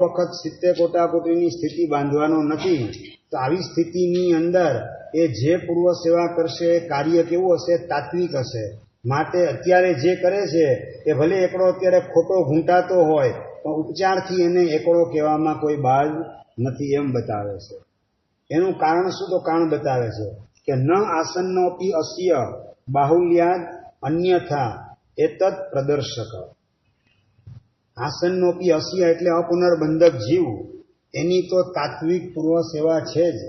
વખત સિત્તે કોટાકોટીની સ્થિતિ બાંધવાનો નથી, તો આવી સ્થિતિની અંદર એ જે પૂર્વ સેવા કરશે કાર્ય કેવું હશે? તાત્વિક હશે. માટે અત્યારે જે કરે છે એ ભલે એકડો અત્યારે ખોટો ઘૂંટાતો હોય પણ ઉપચારથી એને એકડો કહેવામાં કોઈ બાદ નથી એમ બતાવે છે. એનું કારણ શું? તો કારણ બતાવે છે કે ન આસન્નોપી અસ્ય બાહુલ્યાદ અન્યથા એતદ પ્રદર્શક. આસન્નોપી અસ્ય એટલે અપુનર્બંધક જીવ, એની તો તાત્વિક પૂર્વ સેવા છે જ.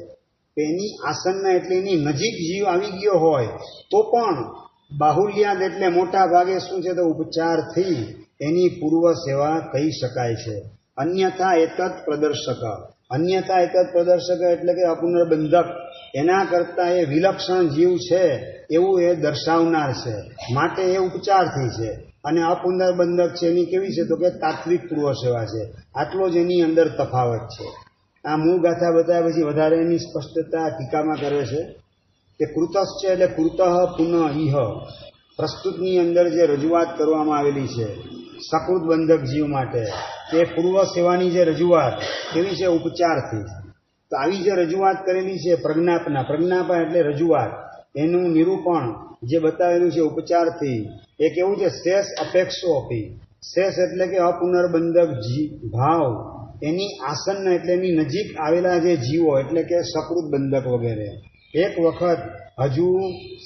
એની આસન્ન એટલે એની નજીક જીવ આવી ગયો હોય તો પણ બાહુલ્યાદ એટલે મોટા ભાગે શું છે? તો ઉપચારથી એની પૂર્વ સેવા કહી શકાય છે. અન્યથા એતદ પ્રદર્શક. અન્યથા એતદ પ્રદર્શક એટલે કે અપુનર્બંધક, એના કરતા એ વિલક્ષણ જીવ છે એવું એ દર્શાવનાર છે. માટે એ ઉપચારથી છે. અને અપુનર્બંધક છે એની કેવી છે? તો કે તાત્વિક પૂર્વ સેવા છે. આટલો જ એની અંદર તફાવત છે. આ મૂળ ગાથા બતાવ્યા પછી વધારે એની સ્પષ્ટતા ટીકામાં કરે છે કે કૃતશ્ચ એટલે કૃતઃ પુનઃ ઇહ. પ્રસ્તુતની અંદર જે રજૂઆત કરવામાં આવેલી છે સકૃત બંધક જીવ માટે, તે પૂર્વ સેવાની જે રજૂઆત કેવી છે? ઉપચારથી. તો આવી જે રજૂઆત કરેલી છે પ્રજ્ઞાપના એટલે રજૂઆત, એનું નિરૂપણ જે બતાવેલું છે ઉપચારથી, એ કેવું છે? શેષ અપેક્ષો અપી. શેષ એટલે કે અપુનર્બંધક ભાવ, એની આસન્ન એટલે એની નજીક આવેલા જે જીવો એટલે કે સકૃત બંધક વગેરે. એક વખત હજુ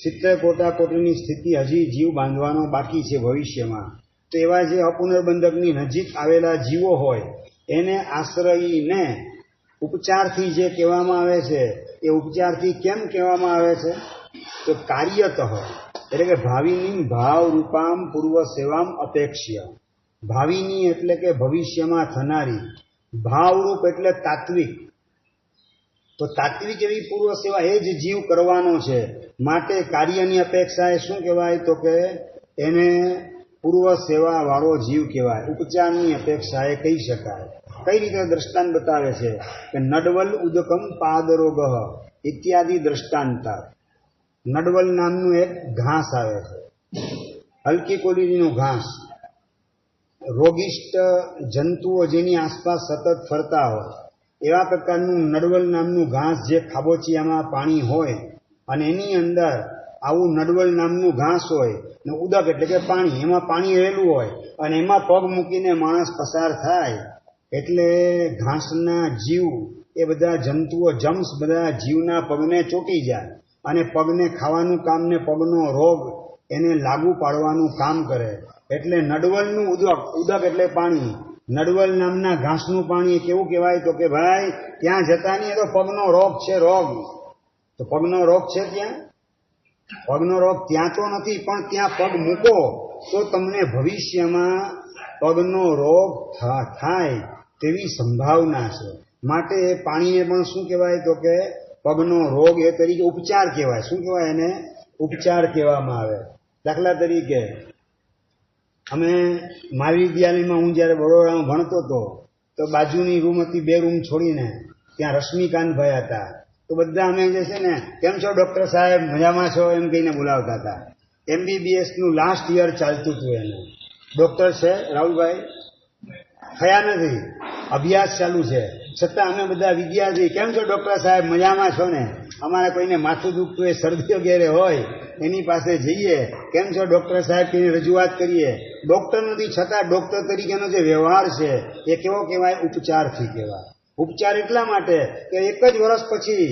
સિત્તેર કોટાકોટીની સ્થિતિ હજી જીવ બાંધવાનો બાકી છે ભવિષ્યમાં, તો એવા જે અપુનર્બંધકની નજીક આવેલા જીવો હોય એને આશ્રયીને ઉપચારથી જે કહેવામાં આવે છે એ ઉપચારથી કેમ કહેવામાં આવે છે? તો કાર્યતઃ એટલે કે ભાવિની ભાવ રૂપામ પૂર્વ સેવામ અપેક્ષ્ય. ભાવિની એટલે કે ભવિષ્યમાં થનારી, ભાવરૂપ એટલે તાત્વિક. તો તાત્વિક એવી પૂર્વ સેવા એ જ જીવ કરવાનો છે. માટે કાર્યની અપેક્ષા એ શું કહેવાય? તો કે એને પૂર્વ સેવા વાળો જીવ કહેવાય. ઉપચારની અપેક્ષા એ કહી શકાય. કઈ રીતે દ્રષ્ટાંત બતાવે છે કે નડવલ ઉદકમ પાદરોગ ઇત્યાદિ દ્રષ્ટાંતા. નડવલ નામનું એક ઘાસ આવે છે, હલકી કોલીનું ઘાસ. રોગિષ્ટ જંતુઓ જેની આસપાસ સતત ફરતા હોય એવા પ્રકારનું નડવલ નામનું ઘાસ જે ખાબોચિયામાં પાણી હોય અને એની અંદર આવું નડવલ નામનું ઘાસ હોય ને ઉદક એટલે કે પાણી, એમાં પાણી રહેલું હોય અને એમાં પગ મૂકીને માણસ પસાર થાય એટલે ઘાસના જીવ એ બધા જંતુઓ જમ્સ બધા જીવના પગને ચોંટી જાય અને પગને ખાવાનું કામ ને પગનો રોગ એને લાગુ પાડવાનું કામ કરે. એટલે નડવલનું ઉદક એટલે પાણી, નડવલ નામના ઘાસનું પાણી કેવું કહેવાય? તો કે ભાઈ ત્યાં જતા નહીં, તો પગનો રોગ છે. રોગ તો પગનો રોગ છે, ત્યાં પગનો રોગ ત્યાં તો નથી, પણ ત્યાં પગ મૂકો તો તમને ભવિષ્યમાં પગનો રોગ થાય તેવી સંભાવના છે. માટે એ પાણીને પણ શું કહેવાય? તો કે પગનો રોગ એ તરીકે ઉપચાર કહેવાય. શું કહેવાય? એને ઉપચાર કહેવામાં આવે. દાખલા તરીકે અમે મારી વિદ્યાલયમાં હું જ્યારે વડોદરામાં ભણતો હતો તો બાજુની રૂમ હતી, 2 રૂમ છોડીને ત્યાં રશ્મિકાંતભાઈ હતા. તો બધા અમે જે છે ને કેમ છો ડૉક્ટર સાહેબ, મજામાં છો એમ કહીને બોલાવતા હતા. MBBSનું લાસ્ટ યર ચાલતું હતું. એને ડૉક્ટર છે રાહુલભાઈ થયા નથી, અભ્યાસ ચાલુ છે, છતાં અમે બધા વિદ્યાર્થી કેમ છો ડૉક્ટર સાહેબ, મજામાં છો ને? અમારે કોઈને માથું દુખતું હોય, શરદી વગેરે હોય, એની પાસે જઈએ, કેમ છો ડૉક્ટર સાહેબ કહીને રજૂઆત કરીએ. ડૉક્ટર નથી છતાં ડૉક્ટર તરીકેનો જે વ્યવહાર છે એ કેવો કહેવાય? ઉપચારથી કહેવાય. ઉપચાર એટલા માટે કે 1 જ વર્ષ પછી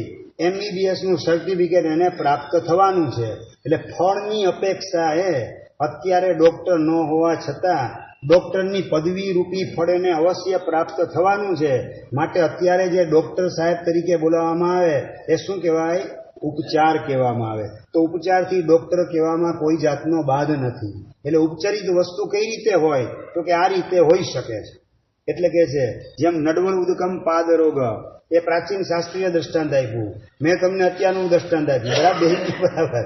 MBBSનું સર્ટિફિકેટ એને પ્રાપ્ત થવાનું છે. એટલે ફળની અપેક્ષા એ અત્યારે ડૉક્ટર ન હોવા છતાં ડૉક્ટરની પદવી રૂપી ફળ એને અવશ્ય પ્રાપ્ત થવાનું છે. માટે અત્યારે જે ડૉક્ટર સાહેબ તરીકે બોલાવવામાં આવે એ શું કહેવાય? ઉપચાર કહેવામાં આવે. તો ઉપચારથી ડૉક્ટર કહેવામાં કોઈ જાતનો બાદ નથી. એટલે ઉપચારિત વસ્તુ કઈ રીતે હોય? તો કે આ રીતે હોઈ શકે છે. એટલે કે છે જેમ નડવલ ઉદકમ પાદ રોગ એ પ્રાચીન શાસ્ત્રીય દ્રષ્ટાંત આપ્યું, મેં તમને અત્યારનું દ્રષ્ટાંત આપ્યું. બરાબર.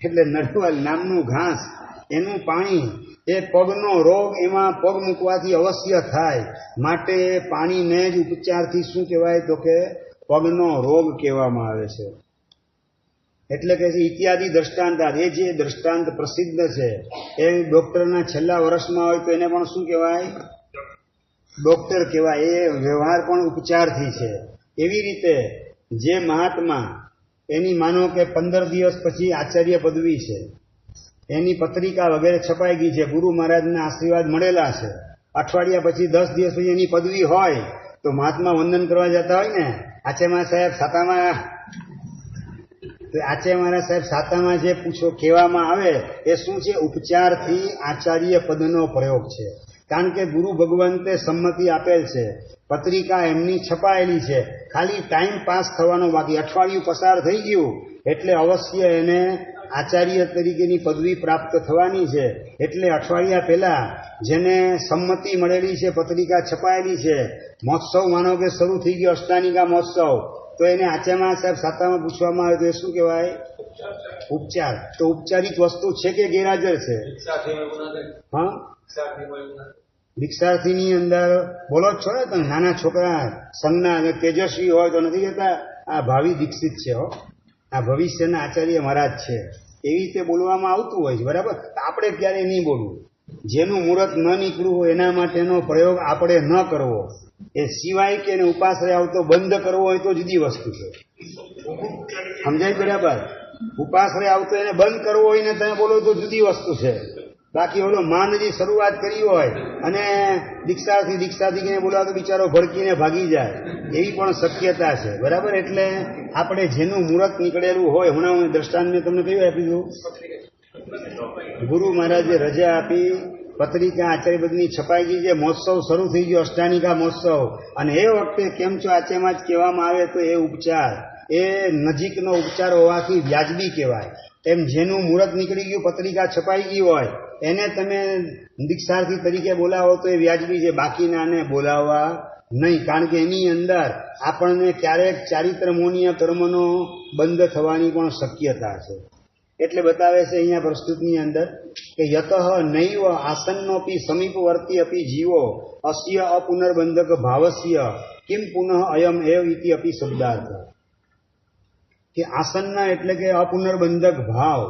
એટલે નડવલ નામનું ઘાસ, એનું પાણી, એ પગનો રોગ એમાં પગ મૂકવાથી અવશ્ય થાય. માટે પાણીને જ ઉપચારથી શું કહેવાય? તો કે પગનો રોગ કહેવામાં આવે છે. એટલે કે ઇત્યાદિ દ્રષ્ટાંત, એ જે દ્રષ્ટાંત પ્રસિદ્ધ છે એ ડૉક્ટરના છેલ્લા વર્ષમાં હોય તો એને પણ શું કહેવાય? ડોક્ટર કહેવાય, એ વ્યવહાર પણ ઉપચારથી છે. એવી રીતે જે મહાત્મા એની માનો કે 15 દિવસ પછી આચાર્ય પદવી છે, એની પત્રિકા વગેરે છપાઈ ગઈ છે, ગુરુ મહારાજના આશીર્વાદ મળેલા છે, અઠવાડિયા પછી 10 દિવસ પછી એની પદવી હોય તો મહાત્મા વંદન કરવા જતા હોય ને, આચાર્ય સાહેબ સાતામાં જે પૂછો કહેવામાં આવે એ શું છે? ઉપચારથી આચાર્ય પદનો પ્રયોગ છે. કારણ કે ગુરુ ભગવંતે સંમતિ આપેલ છે, પત્રિકા એમની છપાયેલી છે, ખાલી ટાઈમ પાસ થવાનો બાકી. અઠવાડિયું પસાર થઈ ગયું એટલે અવશ્ય એને આચાર્ય તરીકેની પદવી પ્રાપ્ત થવાની છે. એટલે અઠવાડિયા પહેલા જેને સંમતિ મળેલી છે, પત્રિકા છપાયેલી છે, મહોત્સવ માનો કે શરૂ થઈ ગયો, અષ્ટાનિકા મહોત્સવ, તો એને આચાર્ય સાહેબ સાતામાં પૂછવામાં આવે તો એ શું કહેવાય? ઉપચાર. તો ઉપચારિક વસ્તુ છે કે ગેરહાજર છે? હા, દીક્ષાર્થીની અંદર બોલો જ છો ને તમે. નાના છોકરા સંજ્ઞા અને તેજસ્વી હોય તો નથી કહેતા આ ભાવિ દીક્ષિત છે, હો, આ ભવિષ્યના આચાર્ય મહારાજ છે, એવી રીતે બોલવામાં આવતું હોય છે. બરાબર? આપણે ક્યારેય નહીં બોલવું. જેનું મુહૂર્ત ન નીકળવું હોય એના માટેનો પ્રયોગ આપણે ન કરવો. એ સિવાય કે એને ઉપાશ્રય આવતો બંધ કરવો હોય તો જુદી વસ્તુ છે. સમજાય? બરાબર? ઉપાશ્રય આવતો એને બંધ કરવો હોય ને તમે બોલો તો જુદી વસ્તુ છે. બાકી ઓલો માંડની શરૂઆત કરી હોય અને દીક્ષાથી બોલાવો તો બિચારો ભડકીને ભાગી જાય, એવી પણ શક્યતા છે. બરાબર? એટલે આપણે જેનું મુહૂર્ત નીકળેલું હોય, હમણાં હું દ્રષ્ટાંત મેં તમને કયું આપી દઉં? ગુરુ મહારાજે રજા આપી, પત્રિકા આચાર્યપદની છપાઈ ગઈ છે, મહોત્સવ શરૂ થઈ ગયો, અષ્ટાનિકા મહોત્સવ, અને એ વખતે કેમ છો આચાર્યમાં જ કહેવામાં આવે તો એ ઉપચાર, એ નજીકનો ઉપચાર હોવાથી વ્યાજબી કહેવાય. એમ જેનું મુહૂર્ત નીકળી ગયું, પત્રિકા છપાઈ ગઈ હોય, એને તમે દીક્ષાર્થી તરીકે બોલાવો તો એ વ્યાજબી છે. બાકીનાને બોલાવવા નહીં, કારણ કે એની અંદર આપણને ક્યારેક ચારિત્રમોનીય કર્મનો બંધ થવાની પણ શક્યતા છે. એટલે બતાવે છે અહીંયા પ્રસ્તુતની અંદર કે યતઃ નૈવ આસન્નોપી સમીપવર્તી અપી જીવો અસ્ય અપુનર્બંધક ભાવસ્ય કિમ પુનઃ અયમ એવ ઇતિ અપી શબ્દાર્થ. કે આસન્ન એટલે કે અપુનર્બંધક ભાવ,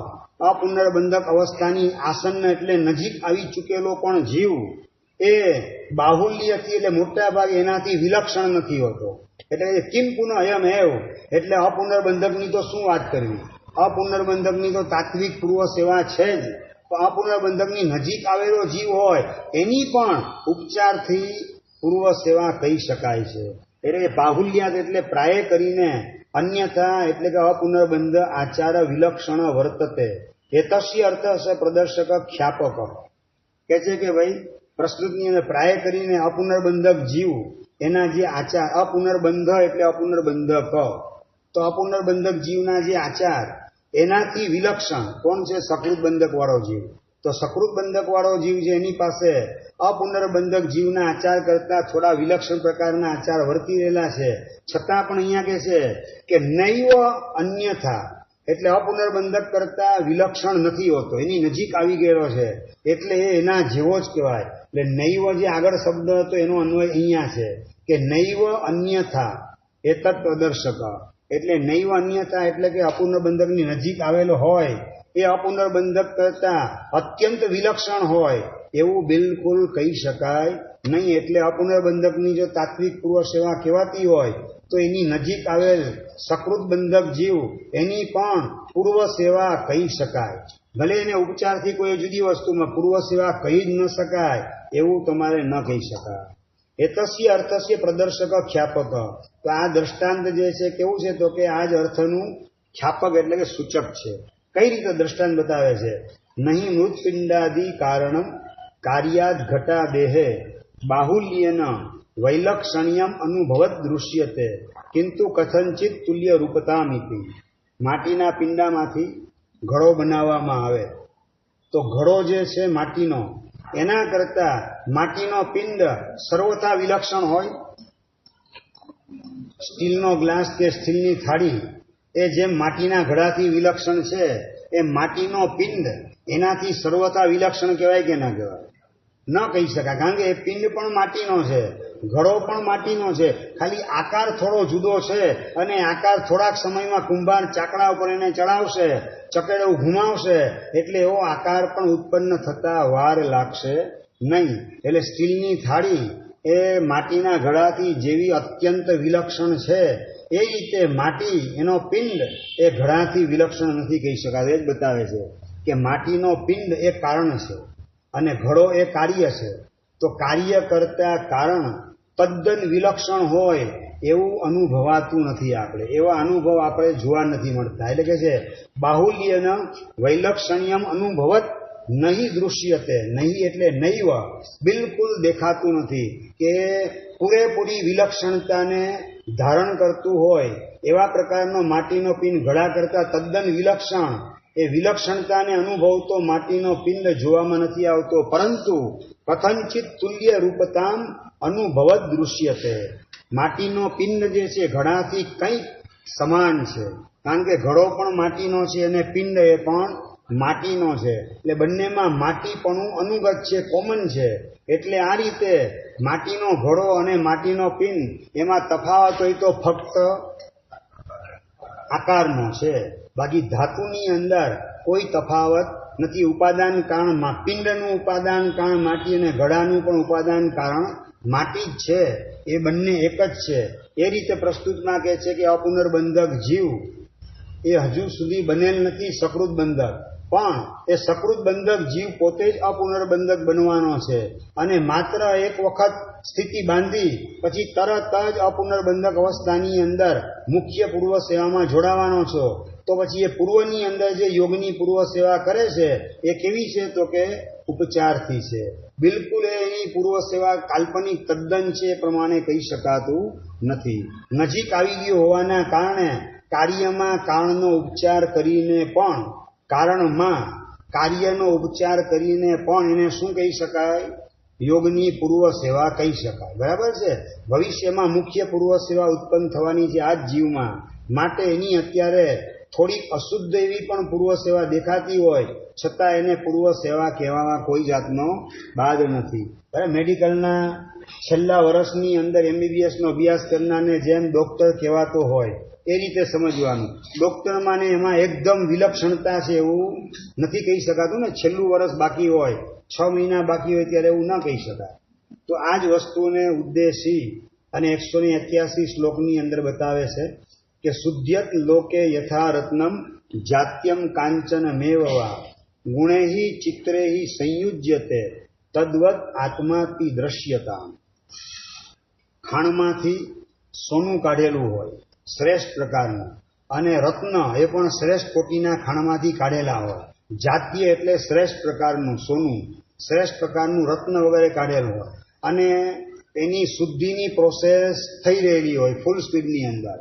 અપુનર્બંધક અવસ્થાની આસન્ન એટલે નજીક આવી ચૂકેલો પણ જીવ એ બાહુલ્યથી એટલે મોટા ભાગે એનાથી વિલક્ષણ નથી હોતો. એટલે કિમ પુનઃ અયમ એવ એટલે અપુનર્બંધકની તો શું વાત કરવી? અપુનર્બંધકની તો તાત્વિક પૂર્વ સેવા છે જ. અપુનર્બંધકની નજીક આવેલો જીવ હોય એની પણ ઉપચારથી પૂર્વ સેવા કહી શકાય છે. એટલે બાહુલ્યાત એટલે પ્રાય કરીને, અન્યથા એટલે કે અપુનર્બંધ આચાર વિલક્ષણ વર્તતે. એતસ્ય અર્થ છે પ્રદર્શક ખ્યાપક. કે છે કે ભાઈ પ્રસ્તુતની અંદર પ્રાય કરીને અપુનર્બંધક જીવ એના જે આચાર, અપુનર્બંધ એટલે અપુનર્બંધક, તો અપુનર્બંધક જીવના જે આચાર એનાથી વિલક્ષણ કોણ છે? સકૃત બંધક વાળો જીવ. તો સકૃત બંધક વાળો જીવ છે એની પાસે અપુનર્બંધક જીવના આચાર કરતા થોડા વિલક્ષણ પ્રકારના આચાર વર્તી રહેલા છે. છતાં પણ અહીંયા કે છે કે નૈવ અન્યથા એટલે અપુનર્બંધક કરતા વિલક્ષણ નથી હોતો, એની નજીક આવી ગયેલો છે, એટલે એ એના જેવો જ કહેવાય. એટલે નૈવ જે આગળ શબ્દ હતો એનો અન્વય અહીંયા છે કે નૈવ અન્યથા એતત પ્રદર્શક. એટલે નૈવ અન્યથા એટલે કે અપુનર્બંધકની નજીક આવેલો હોય એ અપુનર્બંધક કરતા અત્યંત વિલક્ષણ હોય એવું બિલકુલ કહી શકાય નહીં. એટલે અપુનર્બંધકની જો તાત્વિક પૂર્વ સેવા કહેવાતી હોય તો એની નજીક આવેલ સકૃત બંધક જીવ એની પણ પૂર્વ સેવા કહી શકાય. ભલે એને ઉપચારથી કોઈ જુદી વસ્તુમાં પૂર્વ સેવા કહી જ ન શકાય એવું તમારે ન કહી શકાય. એતસ્ય અર્થસ્ય પ્રદર્શક ખ્યાપક. તો આ દ્રષ્ટાંત જે છે કેવું છે? તો કે આ જ અર્થનું ખ્યાપક એટલે કે સૂચક છે. કઈ રીતે દ્રષ્ટાંત બતાવે છે? નહીં મૃતપિંડાદિ કારણમ કાર્યાદ ઘટા દેહે બાહુલ્યેન વૈલક્ષણ્યમ અનુભવત દૃશ્યતે કિંતુ કથંચિત તુલ્ય રૂપતામિતિ. માટીના પિંડામાંથી ઘડો બનાવવામાં આવે તો ઘડો જે છે માટીનો, એના કરતા માટીનો પિંડ સર્વથા વિલક્ષણ હોય. સ્ટીલનો ગ્લાસ કે સ્ટીલની થાળી એ જેમ માટીના ઘડાથી વિલક્ષણ છે, એ માટીનો પિંડ એનાથી સર્વથા વિલક્ષણ કહેવાય કે ના કહેવાય? ન કહી શકાય. કારણ કે એ પિંડ પણ માટીનો છે, ઘડો પણ માટીનો છે, ખાલી આકાર થોડો જુદો છે, અને આકાર થોડાક સમયમાં કુંભાર ચાકડા ઉપર એને ચડાવશે, ચકેડું ઘુમાવશે એટલે એવો આકાર પણ ઉત્પન્ન થતા વાર લાગશે નહીં. એટલે સ્ટીલની થાળી એ માટીના ઘડાથી જેવી અત્યંત વિલક્ષણ છે, એ રીતે માટી એનો પિંડ એ ઘડાથી વિલક્ષણ નથી કહી શકાતું. એ જ બતાવે છે કે માટીનો પિંડ એ કારણ છે અને ઘડો એ કાર્ય છે. તો કાર્ય કરતા કારણ તદ્દન વિલક્ષણ હોય એવું અનુભવાતું નથી. આપણે એવા અનુભવ આપણે જોવા નથી મળતા. એટલે કે છે બાહુલ્યન વૈલક્ષણ્યમ અનુભવત નહીં દૃશ્યતે. નહીં એટલે નૈવ, બિલકુલ દેખાતું નથી કે પૂરેપૂરી વિલક્ષણતાને ધારણ કરતું હોય એવા પ્રકારનો માટીનો પિંડ ઘડા કરતા તદ્દન વિલક્ષણ, એ વિલક્ષણતાને અનુભવતો માટીનો પિંડ જોવામાં નથી આવતો. પરંતુ કથંચિત તુલ્ય રૂપતામ અનુભવત દૃશ્યતે. માટીનો પિંડ જે છે ઘડાથી કંઈક સમાન છે, કારણ કે ઘડો પણ માટીનો છે અને પિંડ એ પણ માટીનો છે. એટલે બંનેમાં માટીપણું અનુગત છે, કોમન છે. એટલે આ રીતે માટીનો ઘડો અને માટીનો પિંડ એમાં તફાવત હોય તો ફક્ત આકારનો છે, બાકી ધાતુની અંદર કોઈ તફાવત નથી. ઉપાદાન કારણમાં પિંડનું ઉપાદાન કારણ માટી અને ઘડાનું પણ ઉપાદાન કારણ માટી જ છે. એ બંને એક જ છે. એ રીતે પ્રસ્તુતમાં કહે છે કે અપુનર્બંધક જીવ એ હજુ સુધી બનેલ નથી સકૃત બંધક, પણ એ સકૃત બંધક જીવ પોતે જ અપુનર્બંધક બનવાનો છે. અને માત્ર એક વખત સ્થિતિ બાંધી પછી તરત જ અપુનર્બંધક અવસ્થાની અંદર મુખ્ય પૂર્વ સેવામાં જોડાવાનો છો. તો પછી એ પૂર્વની અંદર જે યોગની પૂર્વ સેવા કરે છે એ કેવી છે? તો કે ઉપચારથી છે. બિલકુલ એની પૂર્વ સેવા કાલ્પનિક તદ્દન છે એ પ્રમાણે કહી શકાતું નથી. નજીક આવી ગયું હોવાના કારણે કાર્યમાં કારણનો ઉપચાર કરીને પણ, કારણમાં કાર્યનો ઉપચાર કરીને પણ એને શું કહી શકાય? યોગની પૂર્વ સેવા કહી શકાય. બરાબર છે. ભવિષ્યમાં મુખ્ય પૂર્વ સેવા ઉત્પન્ન થવાની છે આ જ જીવમાં. માટે એની અત્યારે થોડીક અશુદ્ધ એવી પણ પૂર્વ સેવા દેખાતી હોય છતાં એને પૂર્વ સેવા કહેવામાં કોઈ જાતનો બાદ નથી. મેડિકલના છેલ્લા વર્ષની અંદર MBBSનો અભ્યાસ કરનારને જેમ ડોક્ટર કહેવાતો હોય એ રીતે સમજવાનું. ડોક્ટરમાં ને એમાં એકદમ વિલક્ષણતા છે એવું નથી કહી શકાતું ને. છેલ્લું વર્ષ બાકી હોય, 6 મહિના બાકી હોય ત્યારે એવું ના કહી શકાય. તો આ જ વસ્તુને ઉદ્દેશી અને 183 શ્લોકની અંદર બતાવે છે કે શુદ્ધ્યત લોકે યથા રત્નમ જાત્યમ કાંચન મેવવા ગુણેહિ ચિત્રેહિ સંયુજ્યતે તદ્વત આત્માતિ દ્રશ્યતા. ખાણમાંથી સોનું કાઢેલું હોય શ્રેષ્ઠ પ્રકારનું, અને રત્ન એ પણ શ્રેષ્ઠ કોટીના ખાણમાંથી કાઢેલા હોય. જાત્ય એટલે શ્રેષ્ઠ પ્રકારનું સોનું, શ્રેષ્ઠ પ્રકારનું રત્ન વગેરે કાઢેલું હોય, અને એની શુદ્ધિની પ્રોસેસ થઈ રહેલી હોય ફૂલ સ્પીડની અંદર.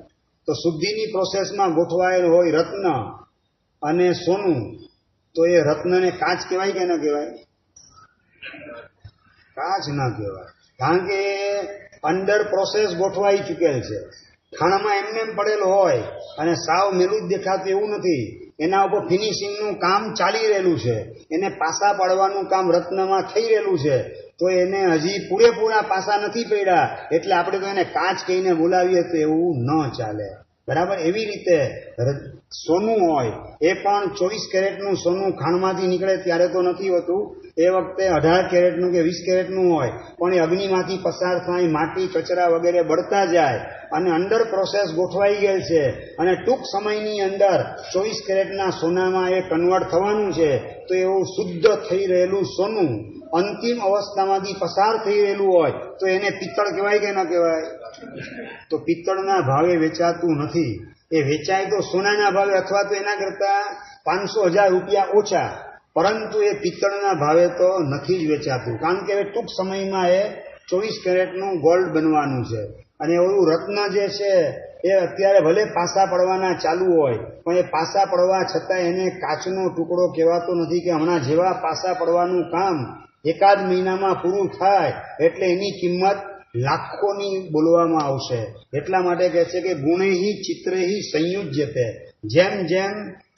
તો શુદ્ધિની પ્રોસેસમાં ગોઠવાયેલ હોય રત્ન અને સોનું, તો એ રત્નને કાચ કહેવાય કે ન કહેવાય? કાચ ના કહેવાય, કારણ કે અંડર પ્રોસેસ ગોઠવાઈ ચૂકેલ છે. ખાણામાં એમને પડેલ હોય અને સાવ મેલું જ દેખાતું એવું નથી. એના ઉપર ફિનિશિંગનું કામ ચાલી રહેલું છે, એને પાસા પાડવાનું કામ રત્નમાં થઈ રહેલું છે. તો એને હજી પૂરેપૂરા પાસા નથી પડ્યા એટલે આપણે તો એને કાચ કહીને બોલાવીએ તો એવું ન ચાલે. બરાબર. એવી રીતે સોનું હોય એ પણ 24 કેરેટનું સોનું ખાણમાંથી નીકળે ત્યારે તો નથી હોતું. એ વખતે 18 કેરેટનું કે 20 કેરેટનું હોય, પણ એ અગ્નિમાંથી પસાર થાય, માટી કચરા વગેરે બળતા જાય અને અંડર પ્રોસેસ ગોઠવાઈ ગયેલ છે અને ટૂંક સમયની અંદર 24 કેરેટના સોનામાં એ કન્વર્ટ થવાનું છે. તો એવું શુદ્ધ થઈ રહેલું સોનું અંતિમ અવસ્થામાંથી પસાર થઈ રહેલું હોય તો એને પિત્તળ કહેવાય કે ન કહેવાય? તો પિત્તળના ભાવે વેચાતું નથી. એ વેચાય તો સોનાના ભાવે અથવા તો એના કરતા 500,000 રૂપિયા ઓછા, પરંતુ એ પિત્તળના ભાવે તો નથી જ વેચાતું, કારણ કે ટૂંક સમયમાં એ 24 કેરેટનું ગોલ્ડ બનવાનું છે. અને ઓલું રત્ન જે છે એ અત્યારે ભલે પાસા પડવાના ચાલુ હોય, પણ એ પાસા પડવા છતાં એને કાચનો ટુકડો કહેવાતો નથી કે હમણાં જેવા પાસા પડવાનું કામ એકાદ મહિનામાં પૂરું થાય એટલે એની કિંમત લાખોની બોલવામાં આવશે. એટલા માટે કહે છે કે ગુણેહિ ચિત્રેહિ સંયુજ્યતે. જેમ જેમ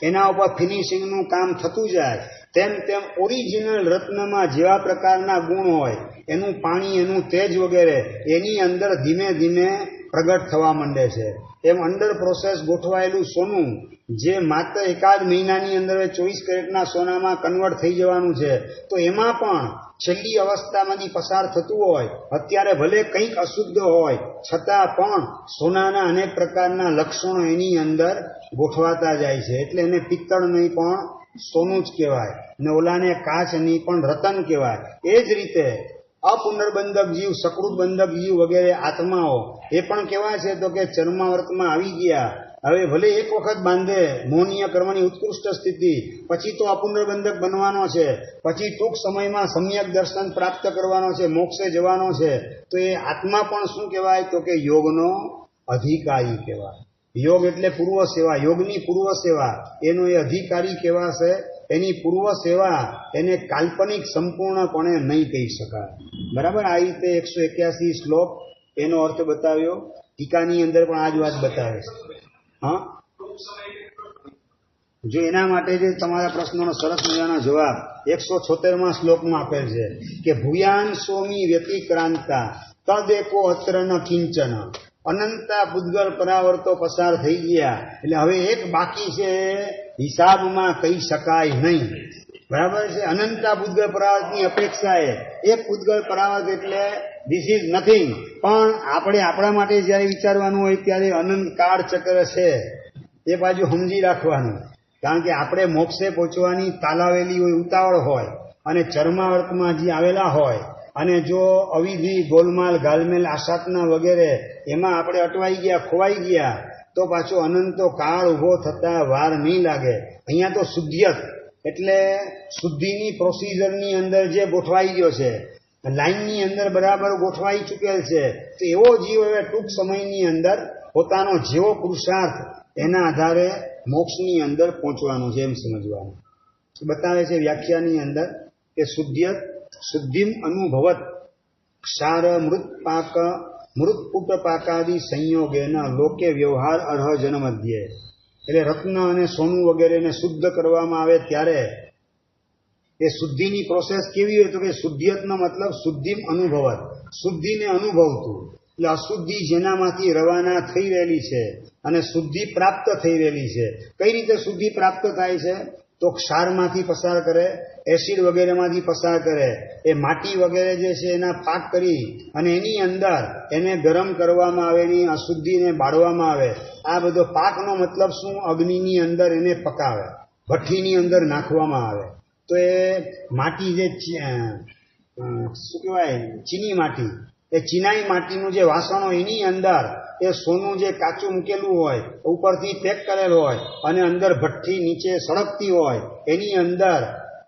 એના ઉપર ફિનિશિંગનું કામ થતું જાય તેમ તેમ ઓરિજિનલ રત્નમાં જેવા પ્રકારના ગુણ હોય, એનું પાણી, એનું તેજ વગેરે એની અંદર ધીમે ધીમે પ્રગટ થવા માંડે છે. એમ અંડર પ્રોસેસ ગોઠવાયેલું સોનું જે માત્ર એકાદ મહિનાની અંદર 24 કેરેટના સોનામાં કન્વર્ટ થઈ જવાનું છે, તો એમાં પણ છેલ્લી અવસ્થામાંથી પસાર થતું હોય, અત્યારે ભલે કંઈક અશુદ્ધ હોય છતાં પણ સોનાના અનેક પ્રકારના લક્ષણો એની અંદર ગોઠવાતા જાય છે. એટલે એને પિત્તળ નહીં પણ સોનું જ કહેવાય, ને ઓલાને કાચ નહીં પણ રતન કહેવાય. એ જ રીતે અપુનર્બંધક જીવ, સકૃત બંધક જીવ વગેરે આત્માઓ એ પણ કેવા છે તો કે ચર્માવર્તમાં આવી ગયા. હવે ભલે એક વખત બાંધે મોહનીય કર્મની ઉત્કૃષ્ટ સ્થિતિ, પછી તો અપુનર્બંધક બનવાનો છે, પછી ટૂંક સમયમાં સમ્યક દર્શન પ્રાપ્ત કરવાનો છે, મોક્ષે જવાનો છે. તો એ આત્મા પણ શું કહેવાય તો કે યોગનો અધિકારી કહેવાય. યોગ એટલે પૂર્વ સેવા, યોગની પૂર્વ સેવા, એનો એ અધિકારી કહેવાશે. એની પૂર્વ સેવા એને કાલ્પનિક સંપૂર્ણપણે નહીં કહી શકાય. બરાબર. આ રીતે 181 શ્લોક એનો અર્થ બતાવ્યો. ટીકાની અંદર પણ આ જ વાત બતાવે છે. હા, જો એના માટે જે તમારા પ્રશ્નોનો સરસ મજાનો જવાબ 176માં શ્લોકમાં આપેલ છે કે ભૂયાન સોમી વ્યતિક્રાંતા તદેકો અત્ર ન કિંચન. અનંતા પૂતગલ પરાવર્તો પસાર થઈ ગયા, એટલે હવે એક બાકી છે, હિસાબમાં કહી શકાય નહીં. બરાબર છે. અનંતા પૂતગલ પરાવર્તની અપેક્ષાએ એક પૂતગલ પરાવર્ત એટલે ધીસ ઇઝ નથિંગ. પણ આપણે આપણા માટે જ્યારે વિચારવાનું હોય ત્યારે અનંત કાળ ચક્ર છે, એ બાજુ સમજી રાખવાનું. કારણ કે આપણે મોક્ષે પહોંચવાની તાલાવેલી હોય, ઉતાવળ હોય, અને ચર્માવર્તમાં જે આવેલા હોય, અને જો અવિધિ ગોલમાલ ગાલમેલ આશાતના વગેરે એમાં આપણે અટવાઈ ગયા, ખોવાઈ ગયા, તો પાછો અનંતો કાળ ઉભો થતા વાર નહીં લાગે. અહીંયા તો શુદ્ધિયત એટલે શુદ્ધિની પ્રોસિજરની અંદર જે ગોઠવાઈ ગયો છે, લાઈનની અંદર બરાબર ગોઠવાઈ ચૂકેલ છે, તો એવો જીવ હવે ટૂંક સમયની અંદર પોતાનો જેવો પુરુષાર્થ એના આધારે મોક્ષની અંદર પહોંચવાનું છે એમ સમજવાનું. બતાવે છે વ્યાખ્યાની અંદર કે શુદ્ધિયત શુદ્ધિમ અનુભવત ક્ષાર મૃતપુટ પાકાદી સંયોગેન લોકે વ્યવહાર અર્હ જનમધ્યે. એટલે રત્ન અને સોનું વગેરેને શુદ્ધ કરવામાં આવે ત્યારે એ શુદ્ધિની પ્રોસેસ કેવી હોય તો કે શુદ્ધિયતનો મતલબ શુદ્ધિમ અનુભવત, શુદ્ધિને અનુભવતું. એટલે અશુદ્ધિ જેનામાંથી રવાના થઈ રહેલી છે અને શુદ્ધિ પ્રાપ્ત થઈ રહેલી છે. કઈ રીતે શુદ્ધિ પ્રાપ્ત થાય છે તો ક્ષારમાંથી પસાર કરે, એસિડ વગેરેમાંથી પસાર કરે, એ માટી વગેરે જે છે એના પાક કરી અને એની અંદર એને ગરમ કરવામાં આવે, એની અશુદ્ધિને બાળવામાં આવે. આ બધો પાકનો મતલબ શું? અગ્નિની અંદર એને પકાવે, ભઠ્ઠીની અંદર નાખવામાં આવે. તો એ માટી જે શું કહેવાય, ચીની માટી, એ ચીનાઈ માટીનું જે વાસણો એની અંદર એ સોનું જે કાચું મૂકેલું હોય, ઉપરથી પેક કરેલું હોય અને અંદર ભઠ્ઠી નીચે સળગતી હોય, એની અંદર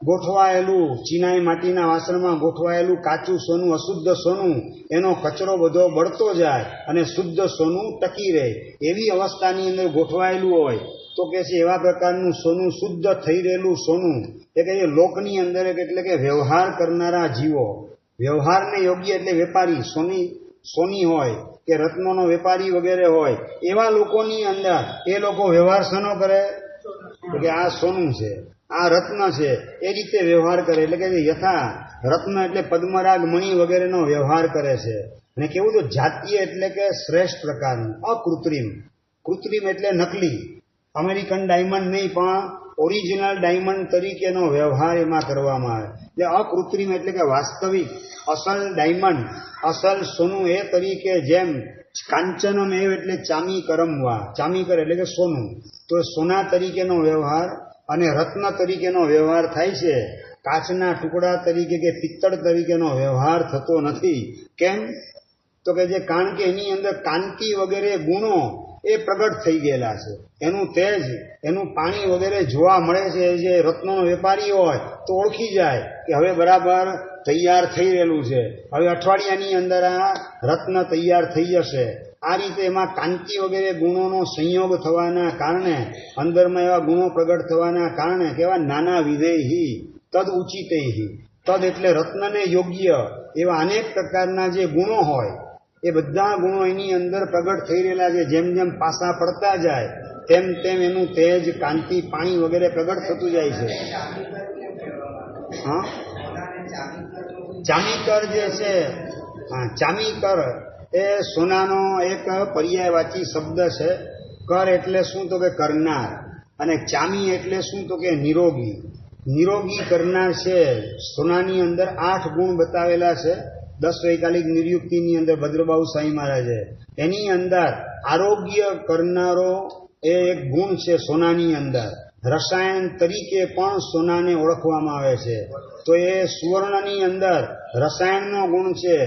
ગોઠવાયેલું ચીનાઈ માટીના વાસણમાં ગોઠવાયેલું કાચું સોનું, અશુદ્ધ સોનું, એનો કચરો બધો બળતો જાય અને શુદ્ધ સોનું ટકી રહે. એવી અવસ્થાની અંદર ગોઠવાયેલું હોય તો કે છે એવા પ્રકારનું સોનું, શુદ્ધ થઈ રહેલું સોનું. એ કે લોકની અંદર એટલે કે વ્યવહાર કરનારા જીવો, વ્યવહારને યોગ્ય એટલે વેપારી, સોની હોય કે રત્નોનો વેપારી વગેરે હોય, એવા લોકોની અંદર એ લોકો વ્યવહાર શેનો કરે તો કે આ સોનું છે, આ રત્ન છે, એ રીતે વ્યવહાર કરે. એટલે કે યથા રત્ન એટલે પદ્મરાગ મણિ વગેરેનો વ્યવહાર કરે છે. અને કેવું તો જાતીય એટલે કે શ્રેષ્ઠ પ્રકારનું, અકૃત્રિમ. કૃત્રિમ એટલે નકલી, અમેરિકન ડાયમંડ નહીં પણ ઓરિજિનલ ડાયમંડ તરીકેનો વ્યવહાર એમાં કરવામાં આવે. એટલે અકૃત્રિમ એટલે કે વાસ્તવિક અસલ ડાયમંડ, અસલ સોનું એ તરીકે. જેમ કાંચનમ એવ એટલે ચામી કરમવા, ચામીકર એટલે કે સોનું, તો સોના તરીકેનો વ્યવહાર અને રત્ન તરીકેનો વ્યવહાર થાય છે. કાચના ટુકડા તરીકે કે પિત્તળ તરીકેનો વ્યવહાર થતો નથી. કેમ તો કે જે કારણ કે એની અંદર કાંતિ વગેરે ગુણો એ પ્રગટ થઈ ગયેલા છે, એનું તેજ, એનું પાણી વગેરે જોવા મળે છે. જે રત્નોનો વેપારી હોય તો ઓળખી જાય કે હવે બરાબર તૈયાર થઈ રહેલું છે, હવે અઠવાડિયાની અંદર આ રત્ન તૈયાર થઈ જશે. આ રીતે એમાં કાંતિ વગેરે ગુણોનો સંયોગ થવાના કારણે, અંદરમાં એવા ગુણો પ્રગટ થવાના કારણે કેવા નાના વિધેયી તદ ઉચિતૈહિ. તદ એટલે રત્નને યોગ્ય એવા અનેક પ્રકારના જે ગુણો હોય એ બધા ગુણો એની અંદર પ્રગટ થઈ રહેલા છે. જેમ જેમ પાસા પડતા જાય તેમ તેમ એનું તેજ, કાંતિ, પાણી વગેરે પ્રગટ થતું જાય છે. હા, ચામીકર જે છે, ચામીકર એ સોનાનો એક પર્યાયવાચી શબ્દ છે. કર એટલે શું તો કે કરનાર, અને ચામી એટલે શું તો કે નિરોગી. નિરોગી કરનાર છે. સોનાની અંદર 8 ગુણ બતાવેલા છે. 10 વૈકાલિક નિર્યુક્તિની અંદર ભદ્રબાહુ સાંઈ મહારાજે એની અંદર આરોગ્ય કરનારો એ એક ગુણ છે સોનાની અંદર. રસાયણ તરીકે પણ સોનાને ઓળખવામાં આવે છે. તો એ સુવર્ણની અંદર રસાયણનો ગુણ છે,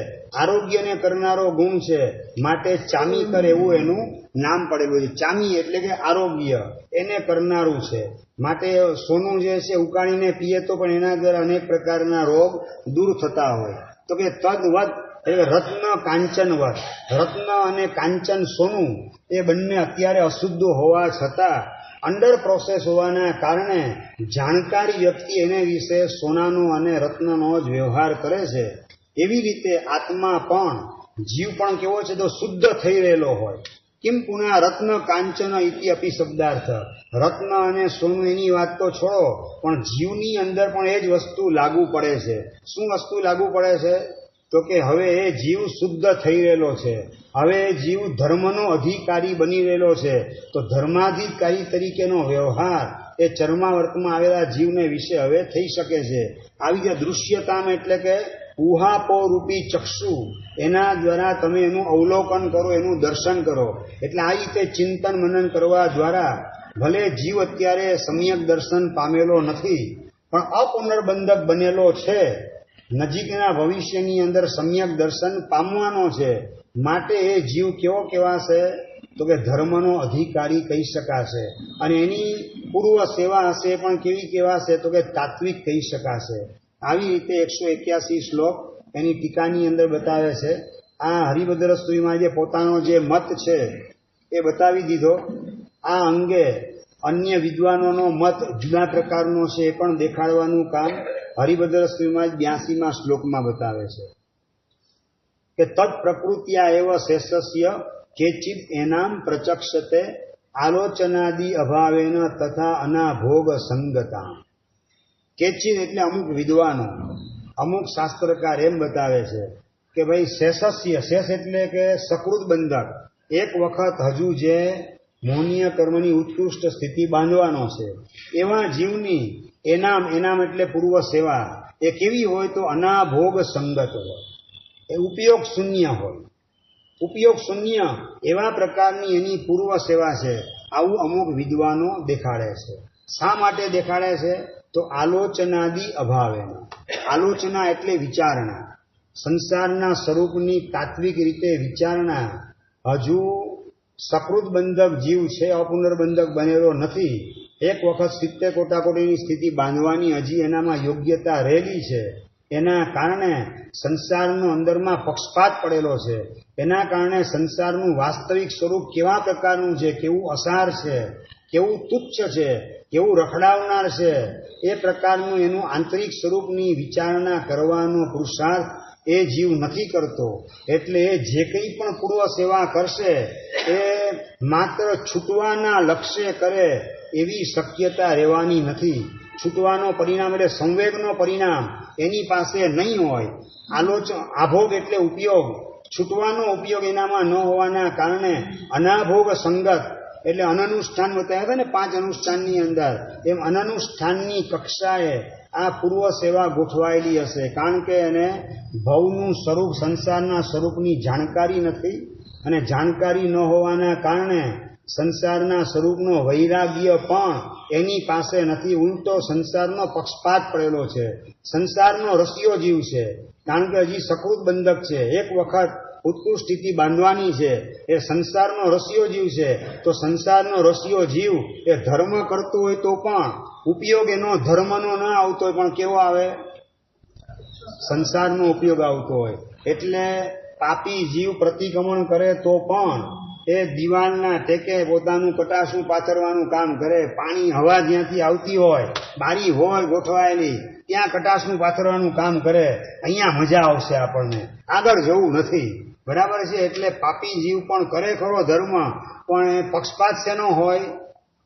આરોગ્યને કરનારો ગુણ છે, માટે ચામીકર એવું એનું નામ પડેલું છે. ચામી એટલે કે આરોગ્ય, એને કરનારું છે. માટે સોનું જે છે ઉકાળીને પીએ તો પણ એના દ્વારા અનેક પ્રકારના રોગ દૂર થતા હોય. તો કે તદવત એટલે રત્ન કાંચનવત, રત્ન અને કાંચન સોનું એ બંને અત્યારે અશુદ્ધ હોવા છતાં અંડર પ્રોસેસ હોવાના કારણે જાણકારી વ્યક્તિ એને વિશે સોનાનો અને રત્નનો જ વ્યવહાર કરે છે. એવી રીતે આત્મા પણ, જીવ પણ કેવો છે તો શુદ્ધ થઈ રહેલો હોય. કિમ પુનઃ રત્ન કાંચન ઇતિ અપી શબ્દાર્થ. રત્ન અને સોનું એની વાત તો છોડો, પણ જીવની અંદર પણ એ જ વસ્તુ લાગુ પડે છે. શું વસ્તુ લાગુ પડે છે? તો કે હવે એ જીવ શુદ્ધ થઈ રહેલો છે. હવે એ જીવ ધર્મનો અધિકારી બની રહેલો છે. તો ધર્માધિકારી તરીકેનો વ્યવહાર એ ચર્માવર્તમાં આવેલા જીવને વિશે હવે થઈ શકે છે. આવી જે દૃશ્યતામ એટલે કે ઉહાપો રૂપી ચક્ષુ, એના દ્વારા તમે એનું અવલોકન કરો, એનું દર્શન કરો. એટલે આ રીતે ચિંતન મનન કરવા દ્વારા ભલે જીવ અત્યારે સમ્યક દર્શન પામેલો નથી, પણ અપુનર્બંધક બનેલો છે. નજીકના ભવિષ્યની અંદર સમ્યક દર્શન પામવાનો છે. માટે એ જીવ કેવો કહેવાશે તો કે ધર્મનો અધિકારી કહી શકાશે. અને એની પૂર્વ સેવા હશે પણ કેવી કહેવાશે તો કે તાત્વિક કહી શકાશે. આવી રીતે 181 શ્લોક એની ટીકાની અંદર બતાવે છે. આ હરિભદ્ર સ્તુતિમાં જે પોતાનો જે મત છે એ બતાવી દીધો. આ અંગે અન્ય વિદ્વાનોનો મત જુદા પ્રકારનો છે એ પણ દેખાડવાનું કામ હરિભદ્ર સ્તુતિમાં 82મા શ્લોકમાં બતાવે છે કે તદ પ્રકૃત્યા એવ શેષસ્ય કેચિત એનામ પ્રચક્ષતે આલોચનાદિ અભાવેન તથા અનાભોગ સંગતા. કેચિત એટલે અમુક વિદ્વાનો, અમુક શાસ્ત્રકાર એમ બતાવે છે કે ભાઈ શેષસ્ય, શેષ એટલે કે સકૃત બંધક, એક વખત હજુ જે મોહનીય કર્મની ઉત્કૃષ્ટ સ્થિતિ બાંધવાનો છે એવા જીવની એનામ, એનામ એટલે પૂર્વ સેવા, એ કેવી હોય તો અનાભોગ સંગત હોય, એ ઉપયોગ શૂન્ય હોય. ઉપયોગ શૂન્ય એવા પ્રકારની એની પૂર્વ સેવા છે. આવું અમુક વિદ્વાનો દેખાડે છે. શા માટે દેખાડે છે તો આલોચનાદિ અભાવેના. આલોચના એટલે વિચારણા, સંસારના સ્વરૂપની તાત્વિક રીતે વિચારણા હજુ સકૃત બંધક જીવ છે, અપુનર્બંધક બનેલો નથી. એક વખત 70 કોટાકોટીની સ્થિતિ બાંધવાની હજી એનામાં યોગ્યતા રહેલી છે. એના કારણે સંસારનો અંદરમાં પક્ષપાત પડેલો છે. એના કારણે સંસારનું વાસ્તવિક સ્વરૂપ કેવા પ્રકારનું છે, કેવું અસાર છે, કેવું તુચ્છ છે, કેવું રખડાવનાર છે, એ પ્રકારનું એનું આંતરિક સ્વરૂપની વિચારણા કરવાનો પુરુષાર્થ એ જીવ નથી કરતો. એટલે એ જે કંઈ પણ પૂર્વ સેવા કરશે એ માત્ર છૂટવાના લક્ષ્ય કરે એવી શક્યતા રહેવાની નથી. છૂટવાનો પરિણામ એટલે સંવેગનો પરિણામ એની પાસે નહીં હોય. આભોગ એટલે ઉપયોગ, છૂટવાનો ઉપયોગ એનામાં ન હોવાના કારણે અનાભોગ સંગત એટલે અનનુષ્ઠાન બતાવ્યા હતા ને 5 અનુષ્ઠાનની અંદર, એમ અનનુષ્ઠાનની કક્ષાએ આ પૂર્વ સેવા ગોઠવાયેલી હશે. કારણ કે એને ભવનું સ્વરૂપ, સંસારના સ્વરૂપની જાણકારી નથી, અને જાણકારી ન હોવાના કારણે સંસારના સ્વરૂપનો વૈરાગ્ય પણ એની પાસે નથી. ઉલટો સંસારનો પક્ષપાત પડેલો છે. સંસારનો રસિયો જીવ છે, કારણ કે હજી સકૃત બંધક છે. એક વખત ઉત્કૃષ્ટ સ્થિતિ બાંધવાની છે. એ સંસારનો રસિયો જીવ છે. તો સંસારનો રસિયો જીવ એ ધર્મ કરતો હોય તો પણ ઉપયોગ એનો ધર્મનો ન આવતો હોય, પણ કેવો આવે? સંસારનો ઉપયોગ આવતો હોય. એટલે પાપી જીવ પ્રતિક્રમણ કરે તો પણ એ દિવાલના ટેકે પોતાનું કટાશું પાથરવાનું કામ કરે. પાણી, હવા જ્યાંથી આવતી હોય, બારી હોય ગોઠવાયેલી, ત્યાં કટાશું પાથરવાનું કામ કરે. અહીંયા મજા આવશે આપણને, આગળ જવું નથી. બરાબર છે? એટલે પાપી જીવ પણ કરે ખરો ધર્મ, પણ એ પક્ષપાત શેનો હોય?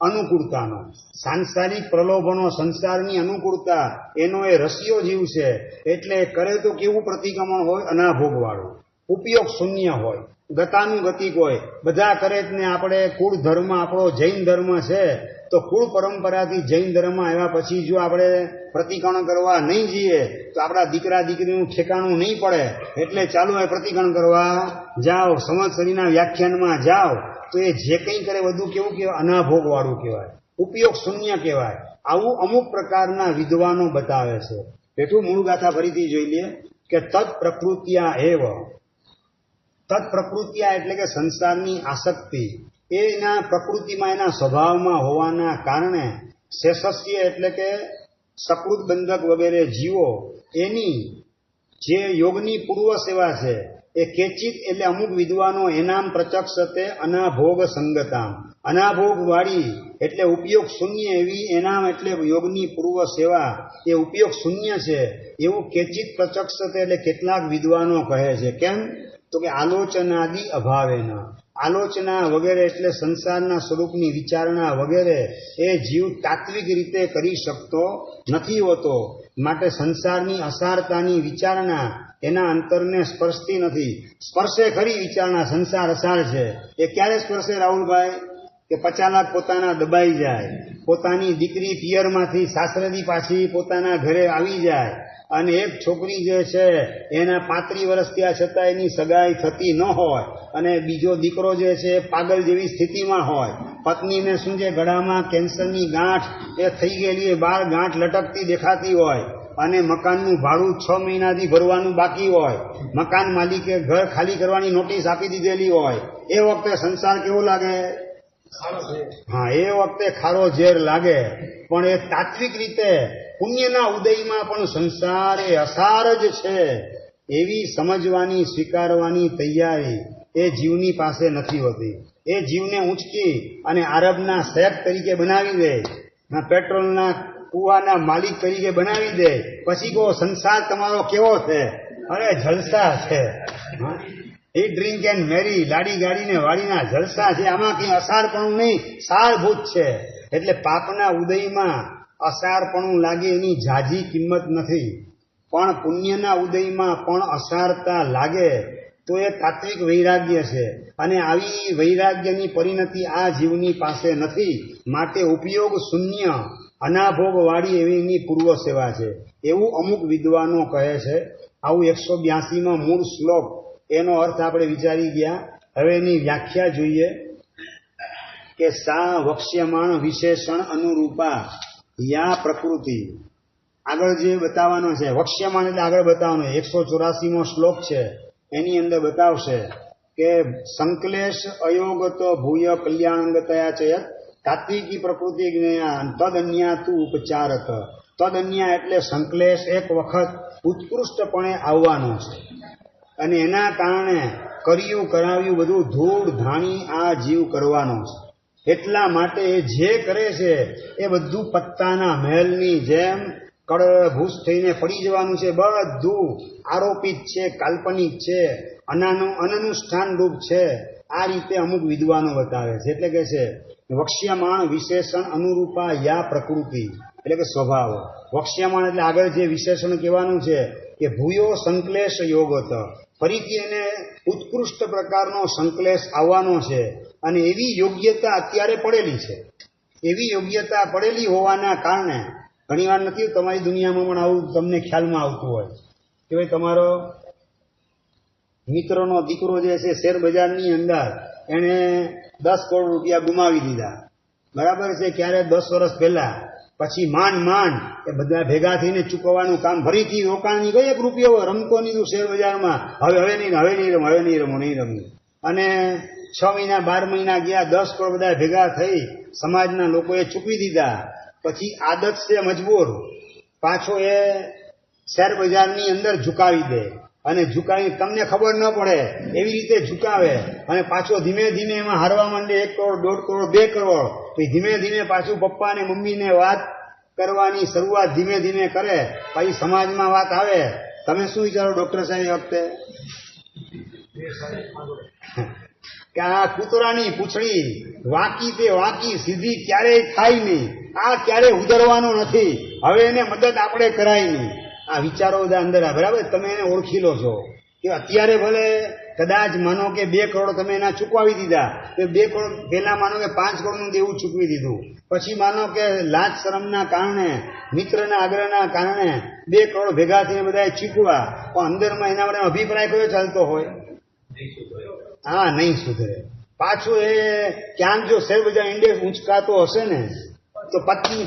અનુકૂળતાનો. સાંસારિક પ્રલોભનો, સંસારની અનુકૂળતા, એનો એ રસિયો જીવ છે. એટલે કરે તો કેવું પ્રતિક્રમણ હોય? અનાભોગવાળું, ઉપયોગ શૂન્ય હોય. ગતાનુગતિક હોય, બધા કરે જ ને આપણે કુળ ધર્મ આપણો જૈન ધર્મ છે તો કુળ પરંપરાથી જૈન ધર્મ આવ્યા પછી જો આપણે પ્રતિક્રમણ કરવા નહીં જઈએ તો આપણા દીકરા દીકરીનું ઠેકાણું નહીં પડે. એટલે ચાલો એ પ્રતિક્રમણ કરવા જાઓ, સંવત્સરીના વ્યાખ્યાનમાં જાઓ તો એ જે કંઈ કરે બધું કેવું કહેવાય? અનાભોગ વાળું કહેવાય, ઉપયોગ શૂન્ય કહેવાય. આવું અમુક પ્રકારના વિદ્વાનો બતાવે છે. બેઠું મૂળ ગાથા ફરીથી જોઈ લઈએ કે તત્ પ્રકૃત્યા એવ. તત્ પ્રકૃત્યા એટલે કે સંસારની આસક્તિ એના પ્રકૃતિમાં એના સ્વભાવમાં હોવાના કારણે શેષસ્ય એટલે કે સકૃત બંધક વગેરે જીવો એની જે યોગની પૂર્વ સેવા છે એ કેચિત એટલે અમુક વિદ્વાનો એનામ પ્રચક્ષતે અનાભોગ સંગતામ. અનાભોગ વાળી એટલે ઉપયોગ શૂન્ય એવી એનામ એટલે યોગની પૂર્વ સેવા એ ઉપયોગ શૂન્ય છે એવું કેચિત પ્રચક્ષતે એટલે કેટલાક વિદ્વાનો કહે છે. કેમ? તો કે આલોચનાદિ અભાવેના. આલોચના વગેરે એટલે સંસારના સ્વરૂપની વિચારણા વગેરે એ જીવ તાત્વિક રીતે કરી શકતો નથી હોતો. માટે સંસારની અસારતાની વિચારણા એના અંતરને સ્પર્શતી નથી. સ્પર્શે ખરી વિચારણા, સંસાર અસાર છે. એ ક્યારે સ્પર્શે રાહુલભાઈ? કે પચાલાક પોતાના દબાઈ જાય, પોતાની દીકરી પિયરમાંથી સાસરેથી પાછી પોતાના ઘરે આવી જાય અને એક છોકરી જે છે એના 35 વર્ષ થયા છતાં એની સગાઈ થતી ન હોય અને બીજો દીકરો જે છે પાગલ જેવી સ્થિતિમાં હોય, પત્નીને શું છે ગળામાં કેન્સરની ગાંઠ એ થઈ ગયેલી, બહાર ગાંઠ લટકતી દેખાતી હોય અને મકાનનું ભાડું 6 મહિનાથી ભરવાનું બાકી હોય, મકાન માલિકે ઘર ખાલી કરવાની નોટિસ આપી દીધેલી હોય, એ વખતે સંસાર કેવો લાગે? હા, એ વખતે ખારો ઝેર લાગે. પણ એ તાત્વિક રીતે પુણ્યના ઉદયમાં પણ સંસાર એ અસાર જ છે એવી સમજવાની સ્વીકારવાની તૈયારી એ જીવની પાસે નથી હોતી. એ જીવને ઊંચકી અને આરબના શેખ તરીકે બનાવી દે, પેટ્રોલના કુવાના માલિક તરીકે બનાવી દે. પછી કહો સંસાર તમારો કેવો છે? અરે જલસા છે, એ ડ્રિંક એન્ડ મેરી, લાડી ગાડીને વાડીના જલસા છે, આમાં કઈ અસારપણું નહીં, સારભૂત છે. એટલે પાપના ઉદયમાં અસારપણું લાગે એની ઝાઝી કિંમત નથી, પણ પુણ્યના ઉદયમાં પણ અસારતા લાગે તો એ તાત્વિક વૈરાગ્ય છે. અને આવી વૈરાગ્યની પરિણતિ આ જીવની પાસે નથી. માટે ઉપયોગ શૂન્ય અનાભોગ વાળી એવી એની પૂર્વ સેવા છે એવું અમુક વિદ્વાનો કહે છે. આવું 182માં મૂળ શ્લોક, એનો અર્થ આપણે વિચારી ગયા. હવે એની વ્યાખ્યા જોઈએ કે સા વક્ષ્યમાણ વિશેષણ અનુરૂપા યા પ્રકૃતિ. આગળ જે બતાવવાનો છે વક્ષ્યમાણ એટલે આગળ બતાવવાનો 184મો શ્લોક છે એની અંદર બતાવશે કે સંકલેશ અયોગતો ભૂય કલ્યાણંગતયા ચયત તાત્વિકી પ્રકૃતિ જ્ઞાન તદન્યા તું ઉપચારક. તદન્યા એટલે સંકલેશ એક વખત ઉત્કૃષ્ટપણે આવવાનો છે અને એના કારણે કર્યું કરાવ્યું બધું ધૂળ ધાણી આ જીવ કરવાનો છે. એટલા માટે એ જે કરે છે એ બધું પત્તાના મહેલની જેમ કળભૂસ થઈને પડી જવાનું છે. બધું આરોપિત છે, કાલ્પનિક છે, અનનુષ્ઠાન રૂપ છે. આ રીતે અમુક વિદ્વાનો બતાવે છે. એટલે કે છે વક્ષ્યમાણ વિશેષણ અનુરૂપા યા પ્રકૃતિ એટલે કે સ્વભાવ. વક્ષ્યમાણ એટલે આગળ જે વિશેષણ કહેવાનું છે કે ભૂયો સંકલેશ યોગત, ફરીથી એને ઉત્કૃષ્ટ પ્રકારનો સંકલેશ આવવાનો છે અને એવી યોગ્યતા અત્યારે પડેલી છે. એવી યોગ્યતા પડેલી હોવાના કારણે ઘણી વાર નથી તમારી દુનિયામાં પણ આવું તમને ખ્યાલમાં આવતું હોય કે ભાઈ તમારો મિત્રનો દીકરો જે છે શેર બજારની અંદર એને 10 કરોડ રૂપિયા ગુમાવી દીધા, બરાબર છે. ક્યારે 10 વર્ષ પહેલા. પછી માંડ એ બધા ભેગા થઈને ચૂકવવાનું કામ, ફરીથી રોકાણની ગઈ 1 રૂપિયો રમતો નહીં શેર બજારમાં, હવે નહીં રમું. અને 6 મહિના 12 મહિના ગયા, 10 કરોડ બધા ભેગા થઈ સમાજના લોકોએ ચૂકવી દીધા. પછી આદત છે મજબૂર, પાછો એ શેર બજારની અંદર ઝુકાવી દે અને ઝુકાવી તમને ખબર ન પડે એવી રીતે ઝુકાવે અને પાછો ધીમે ધીમે એમાં હારવા માંડે. 1 કરોડ 1.5 કરોડ 2 કરોડ. પછી ધીમે ધીમે પાછું પપ્પા અને મમ્મીને વાત કરવાની શરૂઆત ધીમે ધીમે કરે. પછી સમાજમાં વાત આવે. તમે શું વિચારો ડોક્ટર સાહેબ વખતે કે આ કૂતરાની પૂંછડી વાંકી તે વાંકી, સીધી ક્યારેય થાય નહીં, આ ક્યારેય ઉધરવાનો નથી, હવે એને મદદ આપણે કરાય નહીં. આ વિચારો બધા અંદર આ બરાબર તમે એને ઓળખી લો છો કે અત્યારે ભલે કદાચ માનો કે 2 કરોડ તમે એના ચૂકવાવી દીધા, તો 2 કરોડ પહેલા માનો કે 5 કરોડનું દેવું ચૂકવી દીધું, પછી માનો કે લાજ શરમના કારણે, મિત્રના આગ્રહના કારણે 2 કરોડ ભેગા થઈને બધાએ ચૂકવા, પણ અંદરમાં એના માટે અભિપ્રાય કયો ચાલતો હોય? હા, નહીં સુધરે. પાછું એ ક્યાંક જો શેરબજાર ઇન્ડેક્સ ઊંચકાતો હશે ને, તો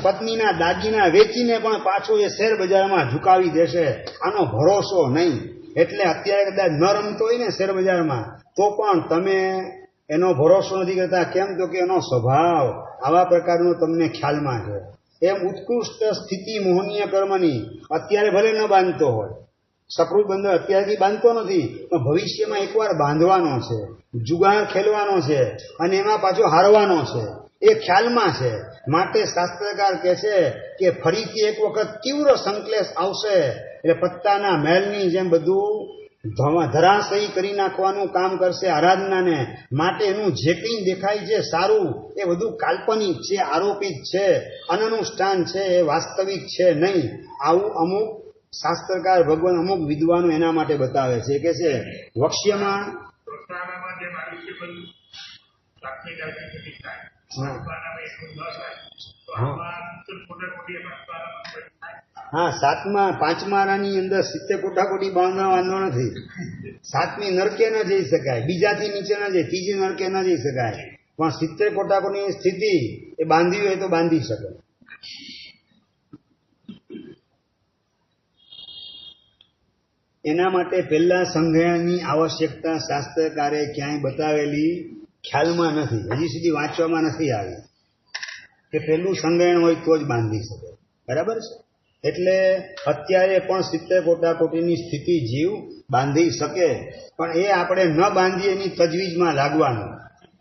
પત્નીના દાગીના વેચીને પણ પાછો એ શેર બજારમાં ઝુકાવી દેશે, આનો ભરોસો નહીં. એટલે અત્યારે કદાચ ન રમતો હોય ને શેર બજારમાં, તો પણ તમે એનો ભરોસો નથી કરતા. કેમ? તો કે એનો સ્વભાવ આવા પ્રકારનો તમને ખ્યાલમાં છે. એમ ઉત્કૃષ્ટ સ્થિતિ મોહનીય કર્મની અત્યારે ભલે ન બાંધતો હોય, સકૃત બંધન અત્યારથી બાંધતો નથી, પણ ભવિષ્યમાં એકવાર બાંધવાનો છે, જુગાર ખેલવાનો છે, અને એમાં પાછો હારવાનો છે, એ ખ્યાલમાં છે. માટે શાસ્ત્રકાર કહે છે કે ફરીથી એક વખત તીવ્ર સંકલેશ આવશે, એટલે પત્તાના મહેલની જેમ બધું ધરાશયી કરી નાખવાનું કામ કરશે આરાધનાને. માટે એનું જે કંઈ દેખાય છે સારું, એ બધું કાલ્પનિક છે, આરોપિત છે, અનનુષ્ઠાન છે, એ વાસ્તવિક છે નહીં. આવું અમુક શાસ્ત્રકાર ભગવાન અમુક વિદ્વાનો એના માટે બતાવે છે કે છે વક્ષ્યમાં હા, 5માની અંદર 70 કોટાકોટી બાંધવા વાંધો નથી. 7મી નરકે ન જઈ શકાય, બીજાથી નીચે ન જઈ, ત્રીજી નરકે ન જઈ શકાય, પણ 70 કોટાકોટીની સ્થિતિ એ બાંધવી હોય તો બાંધી શકે. એના માટે પહેલા સંગ્રહની આવશ્યકતા શાસ્ત્રકારે ક્યાંય બતાવેલી ખ્યાલમાં નથી, હજી સુધી વાંચવામાં નથી આવી કે પહેલું સંગ્રહણ હોય તો જ બાંધી શકે. બરાબર છે? એટલે અત્યારે પણ 70 કોટાકોટીની સ્થિતિ જીવ બાંધી શકે, પણ એ આપણે ન બાંધીએ એની તજવીજમાં લાગવાનું.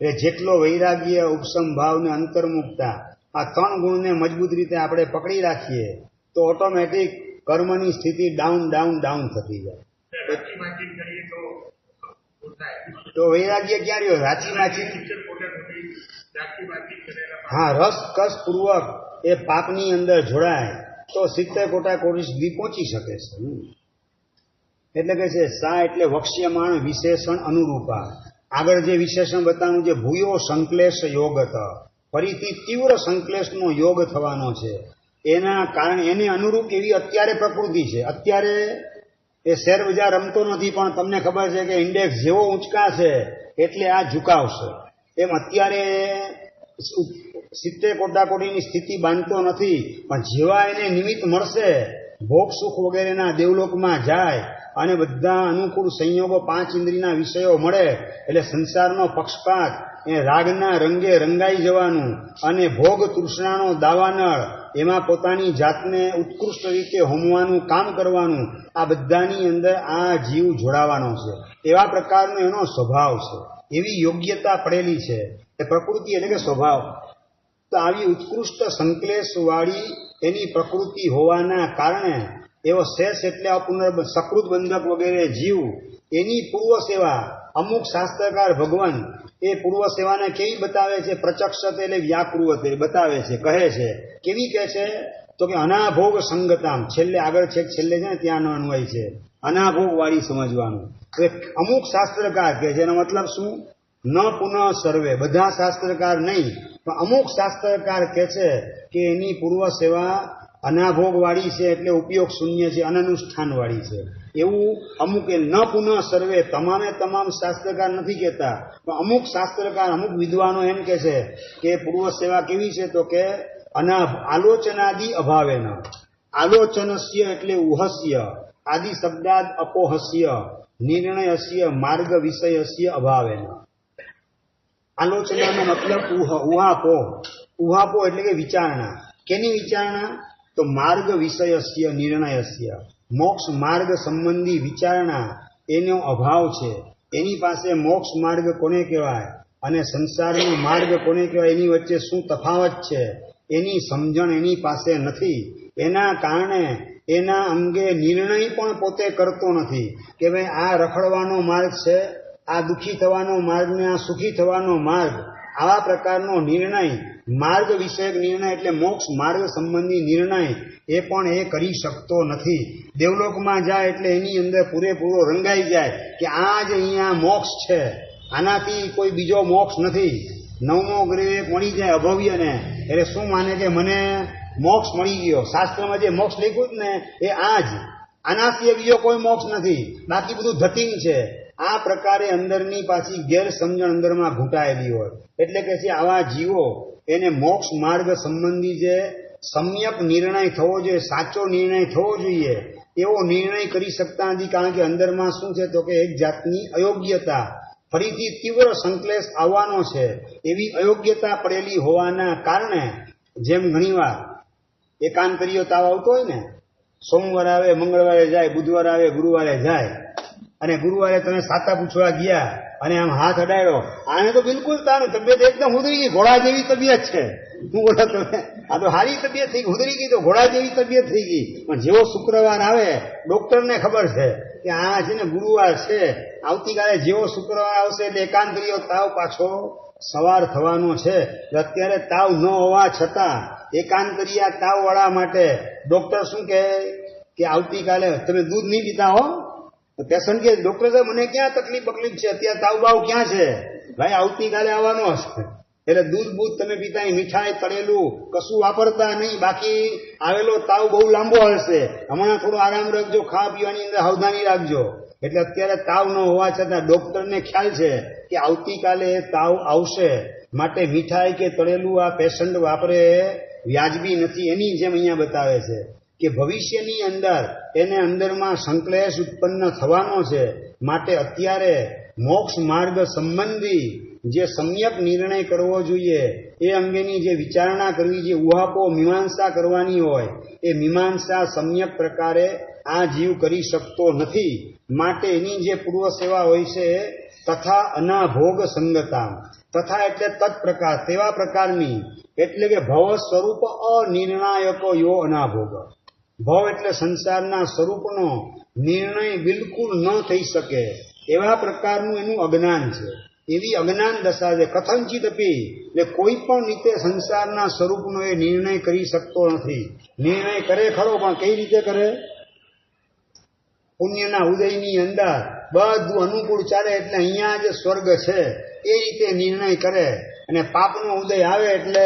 એટલે જેટલો વૈરાગ્ય, ઉપસમ ભાવ ને અંતર્મુક્તા, આ 3 ગુણને મજબૂત રીતે આપણે પકડી રાખીએ તો ઓટોમેટિક કર્મની સ્થિતિ ડાઉન ડાઉન ડાઉન થતી જાય. તો વૈરાગ્ય ક્યાં રહ્યો? રાચી હા, રસકસ પૂર્વક એ પાપની અંદર જોડાય તો 70 કોટાકોટી સુધી પહોંચી શકે છે. એટલે કે છે સા એટલે વક્ષ્યમાણ વિશેષણ અનુરૂપા. આગળ જે વિશેષણ બતાવવાનું છે ભૂયો સંકલેશ યોગત, ફરીથી તીવ્ર સંકલેશનો યોગ થવાનો છે. એના કારણે એને અનુરૂપ એવી અત્યારે પ્રકૃતિ છે. અત્યારે એ શેર બજાર રમતો નથી, પણ તમને ખબર છે કે ઇન્ડેક્સ જેવો ઊંચકાશે એટલે આ ઝુકાવશે. એમ અત્યારે 70 કોટાકોટીની સ્થિતિ બાંધતો નથી, પણ જેવા એને નિમિત્ત મળશે, ભોગ સુખ વગેરેના દેવલોકમાં જાય અને બધા અનુકૂળ સંયોગો 5 ઇન્દ્રિયના વિષયો મળે, એટલે સંસારનો પક્ષપાત એ રાગના રંગે રંગાઈ જવાનું અને ભોગ તૃષ્ણાનો દાવાનળ એમાં પોતાની જાતને ઉત્કૃષ્ટ રીતે હોમવાનું કામ કરવાનું, આ બધાની અંદર આ જીવ જોડાવાનો છે. એવા પ્રકારનો એનો સ્વભાવ છે, એવી યોગ્યતા પડેલી છે. એ પ્રકૃતિ એટલે કે સ્વભાવ. તો આવી ઉત્કૃષ્ટ સંકલેશવાળી એની પ્રકૃતિ હોવાના કારણે એવો શેષ એટલે સકૃત બંધક વગેરે જીવ એની પૂર્વ સેવા અમુક શાસ્ત્રકાર ભગવાન એ પૂર્વ સેવાને કેવી બતાવે છે? પ્રચક્ષતે એટલે વ્યાકૃવતે બતાવે છે, કહે છે. કેવી કહે છે? તો કે અનાભોગ સંગતામ, છેલ્લે આગળ છે, છેલ્લે છે ને ત્યાંનો અન્વય છે, અનાભોગ વાળી સમજવાનું. અમુક શાસ્ત્રકાર કહે છે, એનો મતલબ શું? ન પુનઃ સર્વે, બધા શાસ્ત્રકાર નહીં, પણ અમુક શાસ્ત્રકાર કહે છે કે એની પૂર્વ સેવા અનાભોગ વાળી છે, એટલે ઉપયોગ શૂન્ય છે, અનનુષ્ઠાન વાળી છે. એવું અમુક ન પુનઃ સર્વે તમામે તમામ શાસ્ત્રકાર નથી કહેતા, પણ અમુક શાસ્ત્રકાર, અમુક વિદ્વાનો એમ કહે છે કે પૂર્વ સેવા કેવી છે? તો કે આલોચનાદિ અભાવેન, આલોચનસ્ય એટલે ઉહસ્ય, આદિ શબ્દાદ અપોહસ્ય, નિર્ણયસ્ય માર્ગ વિષયસ્ય અભાવેન. આલોચનાનો મતલબ ઉહાપો. ઉહાપો એટલે કે વિચારણા. કેની વિચારણા? તો માર્ગ વિષયસ્ય નિર્ણયસ્ય, મોક્ષ માર્ગ સંબંધી વિચારણા એનો અભાવ છે. એની પાસે મોક્ષ માર્ગ કોને કહેવાય અને સંસારનો માર્ગ કોને કહેવાય, એની વચ્ચે શું તફાવત છે, એની સમજણ એની પાસે નથી. એના કારણે એના અંગે નિર્ણય પણ પોતે કરતો નથી કે ભાઈ આ રખડવાનો માર્ગ છે, આ દુઃખી થવાનો માર્ગ ને આ સુખી થવાનો માર્ગ, આવા પ્રકારનો નિર્ણય, માર્ગ વિષયક નિર્ણય એટલે મોક્ષ માર્ગ સંબંધી નિર્ણય એ પણ એ કરી શકતો નથી. દેવલોકમાં જાય એટલે એની અંદર પૂરેપૂરો રંગાઈ જાય કે આ જ અહીંયા મોક્ષ છે, આનાથી કોઈ બીજો મોક્ષ નથી. નવમો ગ્રેવે મળી જાય અભવ્યને એટલે શું માને કે મને મોક્ષ મળી ગયો. શાસ્ત્રમાં જે મોક્ષ લખ્યું જ ને એ આ જ, આનાથી બીજો કોઈ મોક્ષ નથી, બાકી બધું ધતિંગ છે. આ પ્રકારે અંદરની પાછી ગેરસમજણ અંદરમાં ઘૂંટાયેલી હોય. એટલે કે છે આવા જીવો એને મોક્ષ માર્ગ સંબંધી જે સમ્યક નિર્ણય થવો જોઈએ, સાચો નિર્ણય થવો જોઈએ, એવો નિર્ણય કરી શકતા નથી. કારણ કે અંદરમાં શું છે તો કે એક જાતની અયોગ્યતા, ફરીથી તીવ્ર સંકલેશ આવવાનો છે એવી અયોગ્યતા પડેલી હોવાના કારણે, જેમ ઘણીવાર એકાંતરીયો તાવ આવતો હોય ને, સોમવાર આવે મંગળવારે જાય, બુધવાર આવે ગુરુવારે જાય, અને ગુરુવારે તમે સાતા પૂછવા ગયા અને આમ હાથ અડાડ્યો, આને તો બિલકુલ તારું તબિયત એકદમ ઉધરી ગઈ, ઘોડા જેવી તબિયત છે. હું બોલો તમે આ તો સારી તબિયત થઈ ગઈ, ઉધરી ગઈ તો ઘોડા જેવી તબિયત થઈ ગઈ. પણ જેવો શુક્રવાર આવે ડોક્ટરને ખબર છે કે આ છે ને ગુરુવાર છે, આવતીકાલે જેવો શુક્રવાર આવશે એટલે એકાંતરીયો તાવ પાછો સવાર થવાનો છે. અત્યારે તાવ ન હોવા છતાં એકાંતરિયા તાવ વાળા માટે ડોક્ટર શું કહે કે આવતીકાલે તમે દૂધ નહીં પીતા હો. પેશન્ટ કે ડોક્ટર સાહેબ મને ક્યાં તકલીફ છે, અત્યારે તાવ બાવ ક્યાં છે? ભાઈ આવતીકાલે આવવાનો હશે એટલે દૂધ બૂધ તમે પીતા નહીં, મીઠાઈ તળેલું કશું વાપરતા નહીં, બાકી આવેલો તાવ બહુ લાંબો હશે. હમણાં થોડો આરામ રાખજો, ખાવા પીવાની અંદર સાવધાની રાખજો. એટલે અત્યારે તાવ ન હોવા છતાં ડોક્ટરને ખ્યાલ છે કે આવતીકાલે તાવ આવશે, માટે મીઠાઈ કે તળેલું આ પેશન્ટ વાપરે વ્યાજબી નથી. એની જેમ અહીંયા બતાવે છે કે ભવિષ્યની અંદર એને અંદરમાં સંકલેશ ઉત્પન્ન થવાનો છે, માટે અત્યારે મોક્ષ માર્ગ સંબંધી જે સમ્યક નિર્ણય કરવો જોઈએ એ અંગેની જે વિચારણા કરવી, જે ઉહાપો મીમાંસા કરવાની હોય એ મીમાંસા સમ્યક પ્રકારે આ જીવ કરી શકતો નથી. માટે એની જે પૂર્વ સેવા હોય છે તથા અનાભોગ સંગતા, તથા એટલે તત્પ્રકાર તેવા પ્રકારની, એટલે કે ભવ સ્વરૂપ અનિર્ણાયકો યો અનાભોગ. ભવ એટલે સંસારના સ્વરૂપનો નિર્ણય બિલકુલ ન થઈ શકે એવા પ્રકારનું એનું અજ્ઞાન છે, એવી અજ્ઞાન દશા છે. કથંચિત અપી એટલે કોઈ પણ રીતે સંસારના સ્વરૂપનો એ નિર્ણય કરી શકતો નથી. નિર્ણય કરે ખરો, પણ કઈ રીતે કરે? પુણ્યના ઉદયની અંદર બધું અનુકૂળ ચાલે એટલે અહીંયા જે સ્વર્ગ છે એ રીતે નિર્ણય કરે, અને પાપનો ઉદય આવે એટલે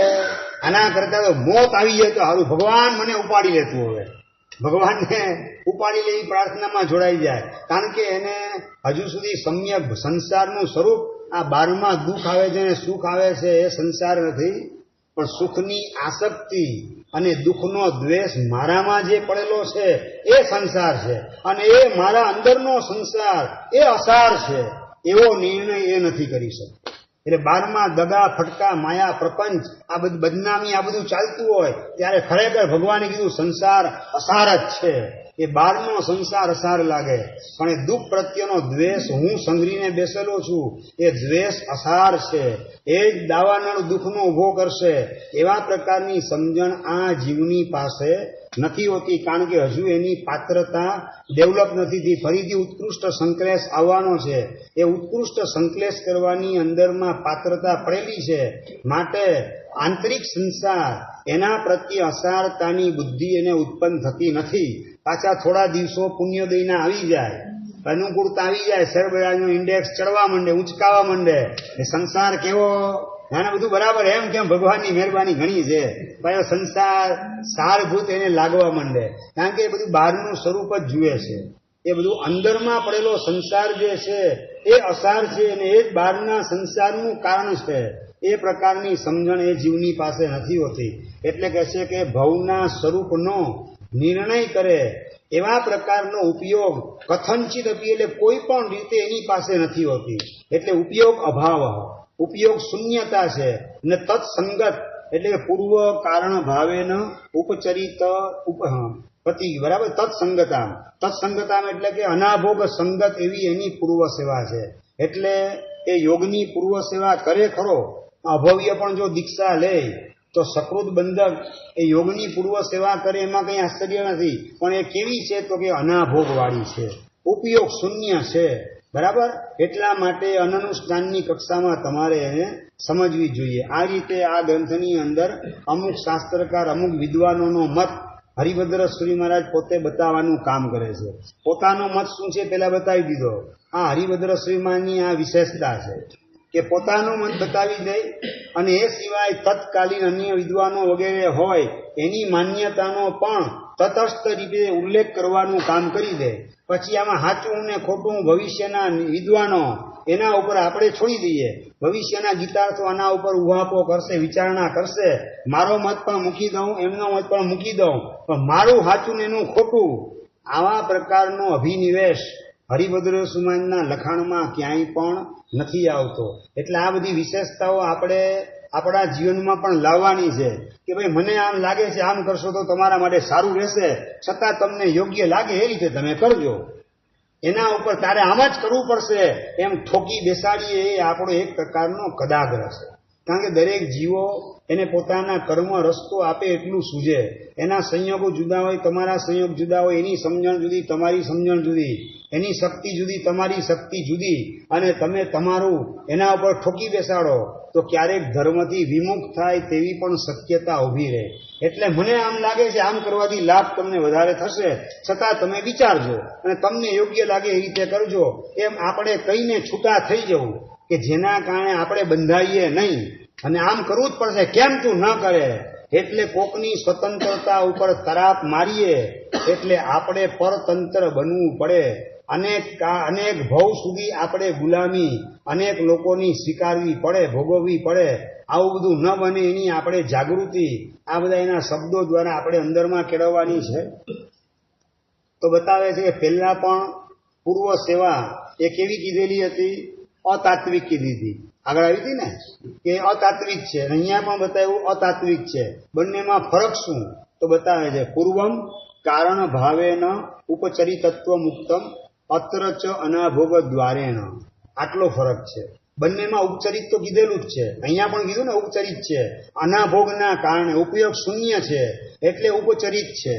આના કરતા તો મોત આવી જાય તો સારું, ભગવાન મને ઉપાડી લેતું. હવે ભગવાનને ઉપાડી લે એ પ્રાર્થનામાં જોડાઈ જાય. કારણ કે એને હજુ સુધી સમ્યક સંસારનું સ્વરૂપ, આ બારમાં દુઃખ આવે છે અને સુખ આવે છે એ સંસાર નથી, પણ સુખની આસક્તિ અને દુઃખનો દ્વેષ મારામાં જે પડેલો છે એ સંસાર છે, અને એ મારા અંદરનો સંસાર એ અસાર છે એવો નિર્ણય એ નથી કરી શકતો. એટલે બારમાં દગા ફટકા માયા પ્રપંચ આ બધી બદનામી આ બધું ચાલતું હોય ત્યારે ખરેખર ભગવાને કીધું સંસાર અસાર જ છે. એ બારનો સંસાર અસાર લાગે, પણ એ દુઃખ પ્રત્યેનો દ્વેષ હું સંઘરીને બેસેલો છું એ દ્વેષ અસાર છે, એ જ દાવાનળ દુઃખનો ઉભો કરશે. એવા પ્રકારની સમજણ આ જીવની પાસે નથી હોતી, કારણ કે હજુ એની પાત્રતા ડેવલપ નથી થઈ. ફરીથી ઉત્કૃષ્ટ સંકલેશ આવવાનો છે, એ ઉત્કૃષ્ટ સંકલેશ કરવાની અંદરમાં પાત્રતા પડેલી છે. માટે આંતરિક સંસાર એના પ્રત્યે અસારતાની બુદ્ધિ એને ઉત્પન્ન થતી નથી. પાછા થોડા દિવસો પુણ્યોદયના આવી જાય, અનુકૂળતા આવી જાય, શેરબજારનો ઇન્ડેક્સ ચડવા માંડે, ઉંચકાવા માંડે, એ સંસાર કેવો એને બધું બરાબર એમ કેમ ભગવાનની મહેરબાની ઘણી છે, પણ સંસાર સારભૂત એને લાગવા માંડે. કારણ કે એ બધું બહારનું સ્વરૂપ જ જુએ છે. એ બધું અંદરમાં પડેલો સંસાર જે છે એ અસાર છે, અને એ જ બહારના સંસારનું કારણ છે. એ પ્રકારની સમજણ એ જીવની પાસે નથી હોતી. એટલે કહે છે કે ભવના સ્વરૂપનો નિર્ણય કરે એવા પ્રકારનો ઉપયોગ કથંચિત અપી એટલે કોઈ પણ રીતે એની પાસે નથી હોતી. એટલે ઉપયોગ અભાવ, ઉપયોગ શૂન્યતા છે. ને તત્સંગત એટલે પૂર્વ કારણ ભાવેન ઉપચરિત પતિ બરાબર. તત્સંગતામ, તત્સંગતામ એટલે કે અનાભોગ સંગત એવી એની પૂર્વ સેવા છે. એટલે એ યોગની પૂર્વ સેવા કરે ખરો, અભવ્ય પણ જો દીક્ષા લે તો સકૃત બંધક એ યોગની પૂર્વ સેવા કરે એમાં કંઈ આશ્ચર્ય નથી. પણ એ કેવી છે તો કે અનાભોગ વાળી છે, ઉપયોગ શૂન્ય છે. બરાબર. એટલા માટે અનનુષ્ઠાનની કક્ષામાં તમારે એને સમજવી જોઈએ. આ રીતે આ ગ્રંથની અંદર અમુક શાસ્ત્રકાર, અમુક વિદ્વાનોનો મત હરિભદ્ર શ્રી મહારાજ પોતે બતાવવાનું કામ કરે છે. પોતાનો મત શું છે પેલા બતાવી દીધો. આ હરિભદ્ર શ્રી મહારાજની આ વિશેષતા છે કે પોતાનો મત બતાવી દે, અને એ સિવાય તત્કાલીન અન્ય વિદ્વાનો વગેરે હોય એની માન્યતાનો પણ તટસ્થ રીતે ઉલ્લેખ કરવાનું કામ કરી દે. પછી આમાં સાચું ને ખોટું ભવિષ્યના વિદ્વાનો એના ઉપર આપણે છોડી દઈએ. ભવિષ્યના ગીતાર્થો આના ઉપર ઉહાપો કરશે, વિચારણા કરશે. મારો મત પણ મૂકી દઉં, એમનો મત પણ મૂકી દઉં, પણ મારું સાચું ને એનું ખોટું, આવા પ્રકારનો અભિનિવેશ હરિભદ્ર સુમાનના લખાણમાં ક્યાંય પણ નથી આવતો. એટલે આ બધી વિશેષતાઓ આપણે આપણા જીવનમાં પણ લાવવાની છે કે ભાઈ મને આમ લાગે છે, આમ કરશો તો તમારા માટે સારું રહેશે, છતાં તમને યોગ્ય લાગે એ રીતે તમે કરજો. એના ઉપર તારે આમ જ કરવું પડશે એમ ઠોકી બેસાડીએ એ આપણો એક પ્રકારનો કદાગ્રહ છે. કારણ કે દરેક જીવો એને પોતાના કર્મ રસ્તો આપે એટલું સૂઝે. એના સંયોગો જુદા હોય, તમારા સંયોગ જુદા હોય, એની સમજણ જુદી, તમારી સમજણ જુદી, એની શક્તિ જુદી, તમારી શક્તિ જુદી, અને તમે તમારું એના ઉપર ઠોકી બેસાડો તો ક્યારેક ધર્મથી વિમુખ થાય તેવી પણ શક્યતા ઊભી રહે. એટલે મને આમ લાગે છે આમ કરવાથી લાભ તમને વધારે થશે, છતાં તમે વિચારજો અને તમને યોગ્ય લાગે એ રીતે કરજો, એમ આપણે કહીને છૂટા થઈ જવું કે જેના કારણે આપણે બંધાઈએ નહીં અને આમ કરવું જ પડશે, કેમ તું ન કરે. એટલે કોકની સ્વતંત્રતા ઉપર તરાપ મારીએ એટલે આપણે પરતંત્ર બનવું પડે. અનેક ભવ સુધી આપણે ગુલામી અનેક લોકોની સ્વીકારવી પડે, ભોગવવી પડે. આવું બધું ન બને એની આપણે જાગૃતિ આ બધા એના શબ્દો દ્વારા આપણે અંદરમાં કેળવવાની છે. તો બતાવે છે કે પહેલા પણ પૂર્વ સેવા એ કેવી કીધેલી હતી? અતાત્વિક કીધી હતી. આગળ આવી હતી ને કે અતાત્વિક છે, અહીંયા પણ બતાવ્યું અતાત્વિક છે. બંનેમાં ફરક શું? તો બતાવે છે પૂર્વમ કારણ ભાવેન ઉપચરિતત્વ મુક્તમ અત્ર ચ અનાભોગ દ્વારેણ. આટલો ફરક છે. બંનેમાં ઉપચરિત તો કીધેલું જ છે, અહીંયા પણ કીધું ને ઉપચરિત છે. અનાભોગના કારણે ઉપયોગ શૂન્ય છે એટલે ઉપચરિત છે.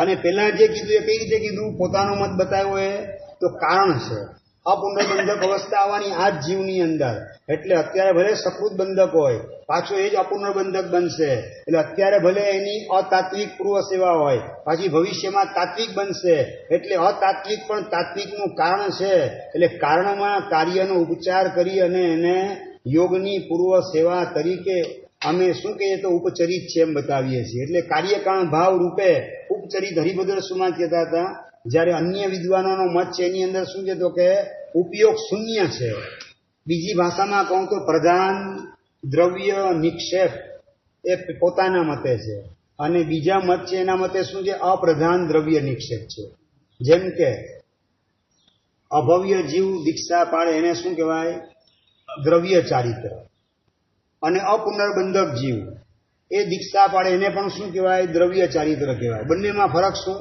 અને પેલા જે કીધું એ કઈ રીતે કીધું? પોતાનો મત બતાવ્યો એ તો કારણ છે. અપુનર્બંધક અવસ્થા આવવાની આ જ જીવની અંદર. એટલે અત્યારે ભલે સકૃત બંધક હોય, પાછો એ જ અપુનર્બંધક બનશે. એટલે અત્યારે ભલે એની અતાત્વિક પૂર્વ સેવા હોય, પાછી ભવિષ્યમાં તાત્વિક બનશે. એટલે અતાત્વિક પણ તાત્વિકનું કારણ છે. એટલે કારણમાં કાર્યનો ઉપચાર કરી અને એને યોગની પૂર્વ સેવા તરીકે અમે શું કહીએ તો ઉપચરિત છે એમ બતાવીએ છીએ. એટલે કાર્યકારણ ભાવ રૂપે ઉપચરિત હરિભદ્ર સુમા કહેતા હતા. જ્યારે અન્ય વિદ્વાનોનો મત છે એની અંદર શું છે તો કે ઉપયોગ શૂન્ય છે. બીજી ભાષામાં કહું તો પ્રધાન દ્રવ્ય નિક્ષેપ એ પોતાના મતે છે, અને બીજા મત છે એના મતે શું છે? અપ્રધાન દ્રવ્ય નિક્ષેપ છે. જેમ કે અભવ્ય જીવ દીક્ષા પાડે એને શું કહેવાય? દ્રવ્ય ચારિત્ર. અને અપુનર્બંધક જીવ એ દીક્ષા પાડે એને પણ શું કહેવાય? દ્રવ્ય ચારિત્ર કહેવાય. બંનેમાં ફરક શું?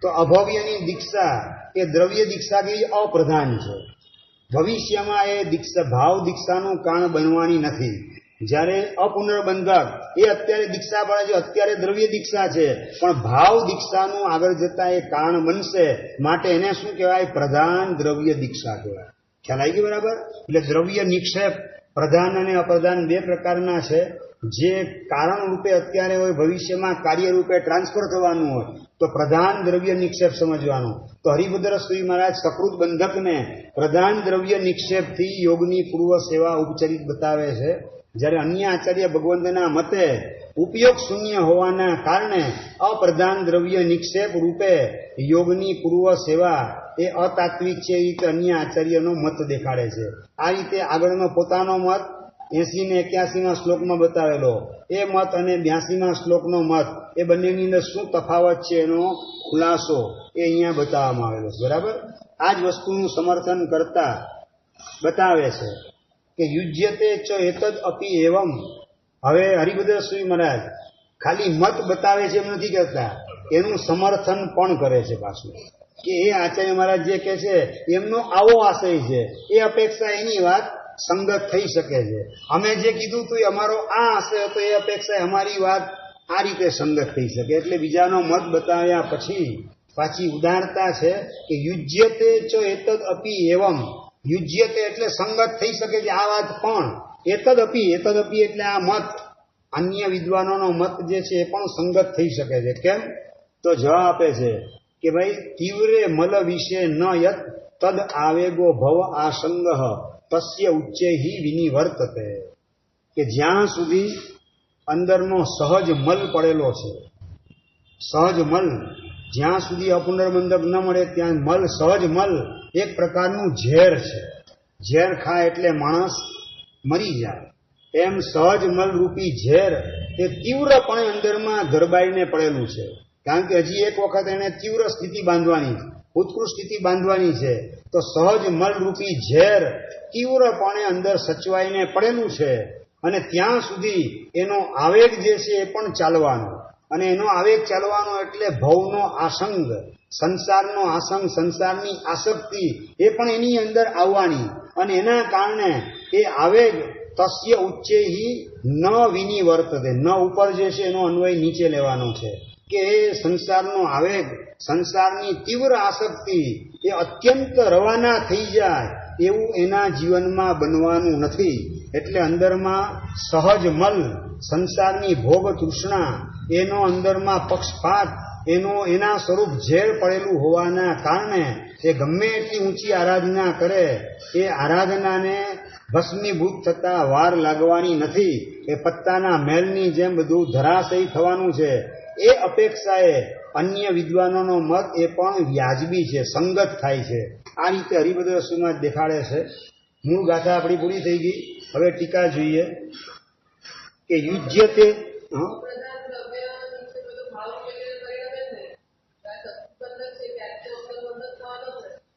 તો અભવ્યની દીક્ષા એ દ્રવ્ય દીક્ષા કે અપ્રધાન છે. ભવિષ્યમાં એ દીક્ષા ભાવ દીક્ષાનું કારણ બનવાની નથી. જ્યારે અપુનર્બંધક એ અત્યારે દીક્ષા પડે છે, અત્યારે દ્રવ્ય દીક્ષા છે, પણ ભાવ દીક્ષાનું આગળ જતા એ કારણ બનશે. માટે એને શું કહેવાય? પ્રધાન દ્રવ્ય દીક્ષા કહેવાય. ખ્યાલ આવી ગયો બરાબર? એટલે દ્રવ્ય નિક્ષેપ પ્રધાન અને અપ્રધાન બે પ્રકારના છે. જે કારણ રૂપે અત્યારે હોય, ભવિષ્યમાં કાર્ય રૂપે ટ્રાન્સફર થવાનું હોય તો પ્રધાન દ્રવ્ય નિક્ષેપ સમજવાનું. તો હરિભદ્ર શ્રી મહારાજ સકૃત બંધકને પ્રધાન દ્રવ્ય નિક્ષેપથી યોગની પૂર્વ સેવા ઉપચરિત બતાવે છે. જ્યારે અન્ય આચાર્ય ભગવંતના મતે ઉપયોગ શૂન્ય હોવાના કારણે અપ્રધાન દ્રવ્ય નિક્ષેપ રૂપે યોગની પૂર્વ સેવા એ અતાત્વિક છે. એ રીતે અન્ય આચાર્યનો મત દેખાડે છે. આ રીતે આગળનો પોતાનો મત 80 ને 81માં શ્લોકમાં બતાવેલો એ મત અને 82માં શ્લોકનો મત એ બંનેની અંદર શું તફાવત છે એનો ખુલાસો એ અહીંયા બતાવવામાં આવેલો છે. બરાબર? આ જ વસ્તુનું સમર્થન કરતા બતાવે છે કે યુજ્યતે ચ એતદ અપી એવમ. હવે હરિભદ્ર શ્રી મહારાજ ખાલી મત બતાવે છે એમ નથી કરતા, એનું સમર્થન પણ કરે છે પાછું. કે એ આચાર્ય મહારાજ જે કહે છે એમનો આવો આશય છે, એ અપેક્ષા એની વાત સંગત થઈ શકે છે. અમે જે કીધું હતું એ અમારો આ આશય હતો, એ અપેક્ષા અમારી વાત આ રીતે સંગત થઈ શકે. એટલે બીજાનો મત બતાવ્યા પછી પાછી ઉદારતા છે કે યુજ્યતે ચ એતદ અપી એવમ. યુજ્યતે એટલે સંગત થઈ શકે છે આ વાત, પણ એતદ અપી એટલે આ મત, અન્ય વિદ્વાનોનો મત જે છે એ પણ સંગત થઈ શકે છે. કેમ? તો જવાબ આપે છે કે ભાઈ તીવ્રે મલ વિશે ન યત તદ આવેગો ભવ આસંગ તસ્ય ઉચ્ચે હિ વિનિવર્તતે. કે જ્યાં સુધી અંદરનો સહજ મલ પડેલો છે, સહજ મલ જ્યાં સુધી અપુનર્બંધક ન મળે ત્યાં મલ, સહજ મલ એક પ્રકારનું ઝેર છે. ઝેર ખાય એટલે માણસ મરી જાય. એમ સહજ મલ રૂપી ઝેર એ તીવ્રપણે અંદરમાં ગરબાઈને પડેલું છે. કારણ કે હજી એક વખત એને તીવ્ર સ્થિતિ બાંધવાની, ઉત્કૃષ્ટ સ્થિતિ બાંધવાની છે. તો સહજ મલ રૂપી ઝેર તીવ્રપણે અંદર સચવાઈને પડેલું છે, અને ત્યાં સુધી એનો આવેગ જે છે એ પણ ચાલવાનો. અને એનો આવેગ ચાલવાનો એટલે ભવનો આસંગ, સંસારનો આસંગ, સંસારની આસક્તિ એ પણ એની અંદર આવવાની. અને એના કારણે એ આવેગ તસ્ય ઉચ્ચેહી ન વિનિવર્તતે, ન ઉપર જે છે એનો અન્વય નીચે લેવાનો છે કે એ સંસારનો આવેગ, સંસારની તીવ્ર આસક્તિ એ અત્યંત રવાના થઈ જાય એવું એના જીવનમાં બનવાનું નથી. એટલે અંદરમાં સહજ મલ, સંસારની ભોગ તૃષ્ણા, એનો અંદરમાં પક્ષપાત, એના સ્વરૂપ ઝેર પડેલું હોવાના કારણે એ ગમે એટલી ઊંચી આરાધના કરે, એ આરાધનાને ભસ્મીભૂત થતા વાર લાગવાની નથી. એ પત્તાના મહેલની જેમ બધું ધરાશયી થવાનું છે. એ અપેક્ષાએ અન્ય વિદ્વાનોનો મત એ પણ વ્યાજબી છે, સંગત થાય છે. આ રીતે હરિભદ્ર રસુમાં દેખાડે છે. મૂળ ગાથા આપણી પૂરી થઈ ગઈ. હવે ટીકા જોઈએ કે યુજ્યતે,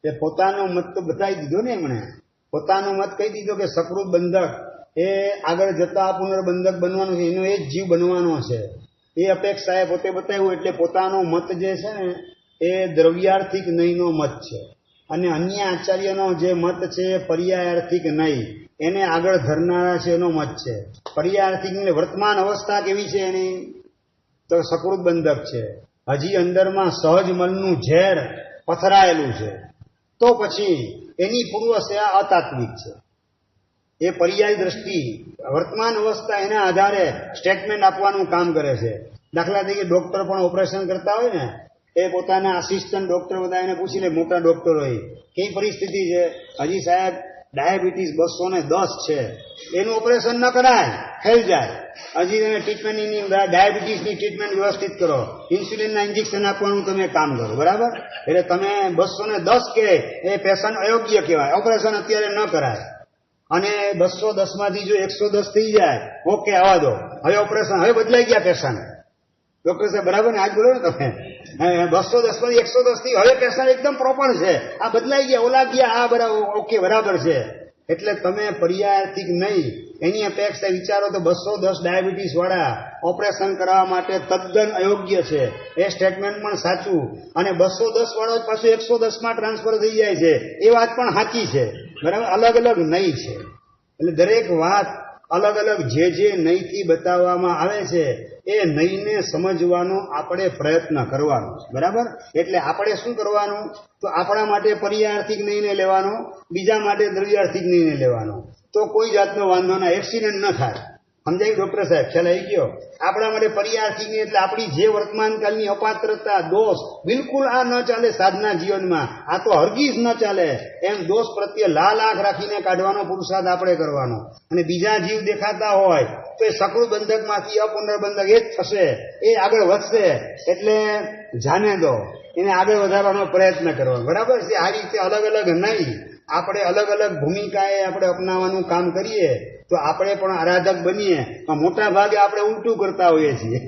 એ પોતાનો મત તો બતાવી દીધો ને એમણે. પોતાનો મત કહી દીધો કે સકૃત બંધક એ આગળ જતા પુનર્બંધક બનવાનું છે, એનો એ જ જીવ બનવાનો છે. એ અપેક્ષાએ પોતે બતાવ્યું. એટલે પોતાનો મત જે છે ને એ દ્રવ્યાર્થિક નહીંનો મત છે, અને અન્ય આચાર્યનો જે મત છે એ પર્યાયાર્થિક નહીં, એને આગળ ધરનારા છે એનો મત છે. પર્યાયાર્થિક વર્તમાન અવસ્થા કેવી છે એની? તો સકૃત બંધક છે. હજી અંદરમાં સહજ મનનું ઝેર પથરાયેલું છે. તો પછી એની પૂર્વશયા અતાત્વિક છે. એ પર્યાય દ્રષ્ટિ વર્તમાન અવસ્થા એના આધારે સ્ટેટમેન્ટ આપવાનું કામ કરે છે. દાખલા તરીકે ડોક્ટર પણ ઓપરેશન કરતા હોય ને, એ પોતાના આસિસ્ટન્ટ ડોક્ટર બધા એને પૂછી લે, મોટા ડોક્ટર હોય, કેવી પરિસ્થિતિ છે? હજી સાહેબ ડાયાબિટીસ 210 છે, એનું ઓપરેશન ન કરાય, ફેલ જાય. હજી તમે ટ્રીટમેન્ટની ડાયાબિટીસની ટ્રીટમેન્ટ વ્યવસ્થિત કરો, ઇન્સ્યુલિનના ઇન્જેક્શન આપવાનું તમે કામ કરો, બરાબર? એટલે તમે 210 કે એ પેશન્ટ અયોગ્ય કહેવાય, ઓપરેશન અત્યારે ન કરાય. અને 210 માંથી જો 110 થઈ જાય, ઓકે આવવા દો, હવે ઓપરેશન, હવે બદલાઈ ગયા પેશન્ટ. ડોક્ટર સાહેબ બરાબર ને? આજ બોલો ને તમે, 210 માંથી 110 થી હવે પેશન્ટ એકદમ પ્રોપર છે, આ બદલાઈ ગયા, ઓલા ગયા, આ બરાબર, ઓકે બરાબર છે. એટલે તમે પર્યાયાર્થિક નહીં એની અપેક્ષા વિચારો તો 210 ડાયાબિટીસ વાળા ઓપરેશન કરવા માટે તદ્દન અયોગ્ય છે, એ સ્ટેટમેન્ટ પણ સાચું. અને 210 વાળો પાછું 110 ટ્રાન્સફર થઈ જાય છે, એ વાત પણ સાચી છે, બરાબર? અલગ અલગ નહીં છે. એટલે દરેક વાત અલગ અલગ જે નહીંથી બતાવવામાં આવે છે એ નહીંને સમજવાનો આપણે પ્રયત્ન કરવાનો, બરાબર? એટલે આપણે શું કરવાનું? તો આપણા માટે પર્યાયાર્થિક નહીંને લેવાનો, બીજા માટે દ્રવ્યાર્થિક નહીંને લેવાનો, તો કોઈ જાતનો વાંધો ના, એક્સિડન્ટ ન થાય. સમજાયું ડોક્ટર સાહેબ? ખ્યાલ આવી ગયો? આપણા માટે પર્યાયાર્થિક નહીં એટલે આપણી જે વર્તમાનકાળની અપાત્રતા, દોષ, બિલકુલ આ ન ચાલે સાધના જીવનમાં, આ તો હરગીઝ ન ચાલે. એમ દોષ પ્રત્યે લાલ આંખ રાખીને કાઢવાનો પુરુષાર્થ આપણે કરવાનો. અને બીજા જીવ દેખાતા હોય તો એ સકૃત બંધકમાંથી અપુનર્બંધક એ જ થશે, એ આગળ વધશે. એટલે જાને દો, એને આગળ વધારવાનો પ્રયત્ન કરવાનો, બરાબર છે? આ રીતે અલગ અલગ નહીં, આપણે અલગ અલગ ભૂમિકાએ આપણે અપનાવવાનું કામ કરીએ તો આપણે પણ આરાધક બનીએ. મોટા ભાગે આપણે ઉલટું કરતા હોઈએ છીએ.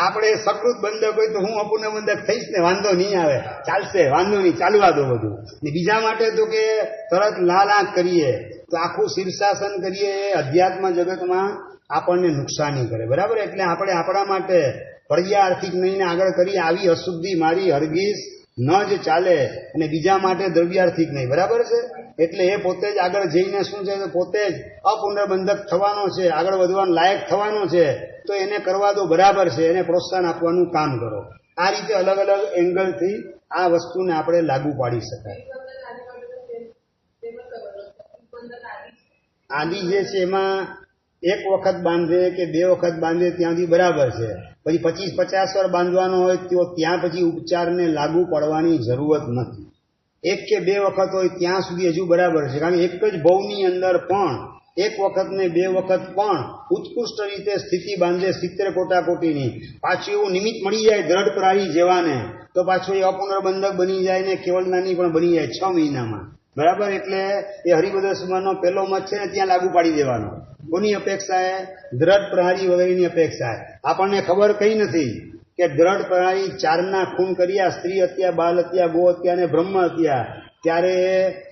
આપણે સકૃત બંધક હોય તો હું અપુનર્બંધક થઈશ ને, વાંધો નહીં આવે, ચાલશે, વાંધો નહીં, ચાલવા દો બધું. બીજા માટે તો કે તરત લાલ આંખ કરીએ તો આખું શીર્ષાસન કરીએ, એ અધ્યાત્મ જગતમાં આપણને નુકસાની કરે, બરાબર? એટલે આપણે આપણા માટે પર્યાયાર્થિક નહીં આગળ કરીએ, આવી અશુદ્ધિ મારી હરગીઝ ન જ ચાલે અને બીજા માટે દ્રવ્યાર્થિક નહીં, બરાબર છે. એટલે એ પોતે જ આગળ જઈને શું છે, પોતે જ અપુનર્બંધક થવાનો છે, આગળ વધવાનું લાયક થવાનો છે, તો એને કરવા દો, બરાબર છે, એને પ્રોત્સાહન આપવાનું કામ કરો. આ રીતે અલગ અલગ એંગલથી આ વસ્તુને આપણે લાગુ પાડી શકાય. આદિ જે છે એમાં એક વખત બાંધે કે બે વખત બાંધે ત્યાંથી બરાબર છે. પછી 25-50 વાર બાંધવાનો હોય તો ત્યાં પછી ઉપચારને લાગુ પડવાની જરૂરત નથી. એક કે બે વખત હોય ત્યાં સુધી હજુ બરાબર છે, કારણ કે એક જ ભવની અંદર પણ એક વખત ને બે વખત પણ ઉત્કૃષ્ટ રીતે સ્થિતિ બાંધે 70 કોટાકોટીની, પાછું એવું નિમિત્ત મળી જાય દ્રઢ પ્રારી જેવાને, તો પાછું એ અપુનર્બંધક બની જાય ને કેવલનાની પણ બની જાય 6 મહિનામાં, બરાબર. એટલે એ હરિભદ્રસભાનો પહેલો મત છે ને ત્યાં લાગુ પાડી દેવાનો. કોની અપેક્ષાએ? દ્રઢ પ્રહારી વગેરેની અપેક્ષાએ. આપણને ખબર કઈ નથી કે દ્રઢ પ્રહારી 4ના ખૂન કર્યા, સ્ત્રી હત્યા, બાલ હત્યા, ગો હત્યા અને બ્રહ્મ હત્યા, ત્યારે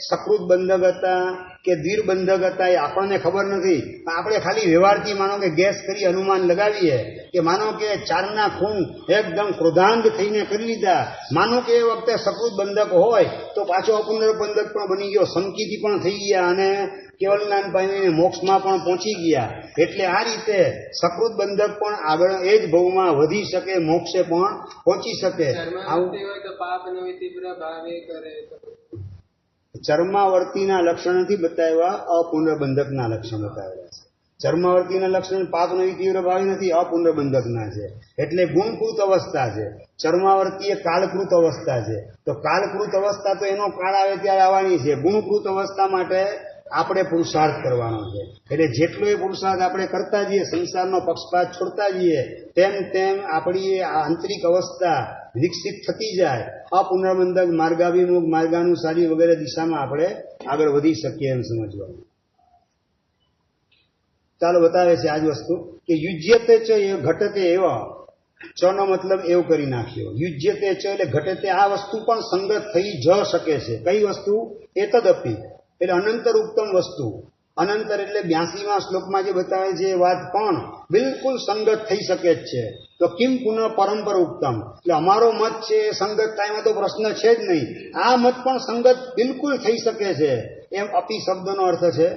સકૃત બંધક હતા કે વીર બંધક હતા એ આપણને ખબર નથી. આપણે ખાલી વ્યવહારથી માનો કે ગેસ કરી અનુમાન લગાવીએ કે માનો કે 4ના ખૂન એકદમ ક્રોધાંત થઈને કરી લીધા, માનો કે એ વખતે સકૃત બંધક હોય તો પાછો અપુનર્બંધક પણ બની ગયો, સંકિતી પણ થઈ ગયા અને કેવલનાન પામીને મોક્ષમાં પણ પહોંચી ગયા. એટલે આ રીતે સકૃત બંધક પણ આગળ એ જ ભવમાં વધી શકે, મોક્ષે પણ પહોંચી શકે. ચર્માવર્તીના લક્ષણ નથી બતાવ્યા, અપુનર્બંધકના લક્ષણ બતાવેલા છે. ચર્માવર્તીના લક્ષણ પાપનવી તીવ્ર ભાવી નથી, અપુનર્બંધકના છે. એટલે ગુણકૃત અવસ્થા છે. ચર્માવર્તી એ કાળકૃત અવસ્થા છે. તો કાળકૃત અવસ્થા તો એનો કાળ આવે ત્યારે આવવાની છે. ગુણકૃત અવસ્થા માટે આપણે પુરુષાર્થ કરવાનો છે. એટલે જેટલો એ પુરુષાર્થ આપણે કરતા જઈએ, સંસારનો પક્ષપાત છોડતા જઈએ, તેમ તેમ આપણી આંતરિક અવસ્થા વિકસિત થતી જાય. અપુનર્બંધક, માર્ગાભિમુખ, માર્ગાનુસારી વગેરે દિશામાં આપણે આગળ વધી શકીએ એમ સમજવાનું. ચાલો બતાવે છે આજ વસ્તુ કે યુજ્યતે ચ એ ઘટતે એવા, ચ નો મતલબ એવું કરી નાખ્યો. યુજ્યતે ચ એટલે ઘટતે, આ વસ્તુ પણ સંગત થઈ જ શકે છે. કઈ વસ્તુ? એતદપી એટલે અનંતર ઉત્તમ વસ્તુ. અનંતર એટલે 82મા શ્લોકમાં જે બતાવે છે એ વાત પણ બિલકુલ સંગત થઈ શકે જ છે. તો કિમ પુનઃ પરંપર ઉત્તમ, એટલે અમારો મત છે સંગત થાય એમાં તો પ્રશ્ન છે જ નહીં. આ મત પણ સંગત બિલકુલ થઈ શકે છે. એમ અપી શબ્દનો અર્થ છે.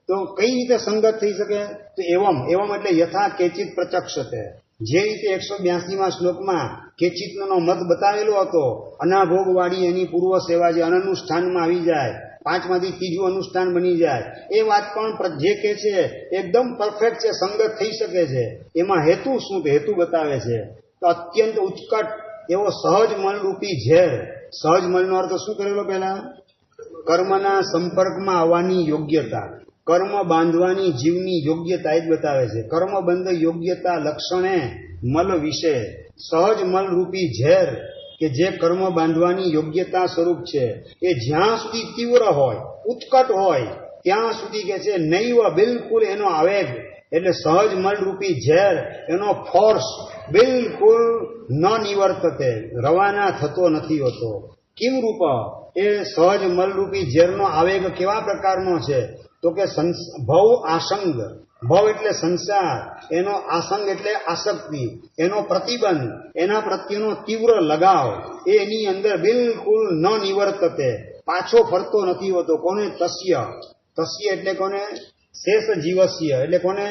તો કઈ રીતે સંગત થઈ શકે? તો એવમ, એવમ એટલે યથા કેચિત પ્રચક્ષતે, જે રીતે 182મા શ્લોકમાં કેચિતનો મત બતાવેલો હતો, અનાભોગવાળી એની પૂર્વ સેવા જે અનનુષ્ઠાનમાં આવી જાય, 5માંથી ત્રીજું અનુષ્ઠાન બની જાય, એ વાત પણ જે કે છે એકદમ પરફેક્ટ છે, સંગત થઈ શકે છે. એમાં હેતુ શું? હેતુ બતાવે છે તો અત્યંત ઉત્કટ એવો સહજ મલરૂપી ઝેર. સહજ મલનો અર્થ શું કરેલો? પહેલા કર્મના સંપર્કમાં આવવાની યોગ્યતા, કર્મ બાંધવાની જીવની યોગ્યતા એ જ બતાવે છે. કર્મબંધ યોગ્યતા લક્ષણે મલ વિશે સહજ મલરૂપી ઝેર કે જે કર્મ બાંધવાની યોગ્યતા સ્વરૂપ છે, એ જ્યાં સુધી તીવ્ર હોય, ઉત્કટ હોય, ત્યાં સુધી કે છે નૈવ, બિલકુલ એનો આવેગ એટલે સહજ મલરૂપી ઝેર, એનો ફોર્સ બિલકુલ ન નિવર્તતે, રવાના થતો નથી હોતો. કિમ રૂપ, એ સહજ મલરૂપી ઝેરનો આવેગ કેવા પ્રકારનો છે? તો કે ભવ આસંગ, ભવ એટલે સંસાર, એનો આસંગ એટલે આસક્તિ, એનો પ્રતિબંધ, એના પ્રત્યેનો તીવ્ર લગાવ, એની અંદર બિલકુલ ન નિવર્તતે, પાછો ફરતો નથી હોતો. કોને? તસ્ય, તસ્ય એટલે કોને? શેષ જીવસ્ય એટલે કોને?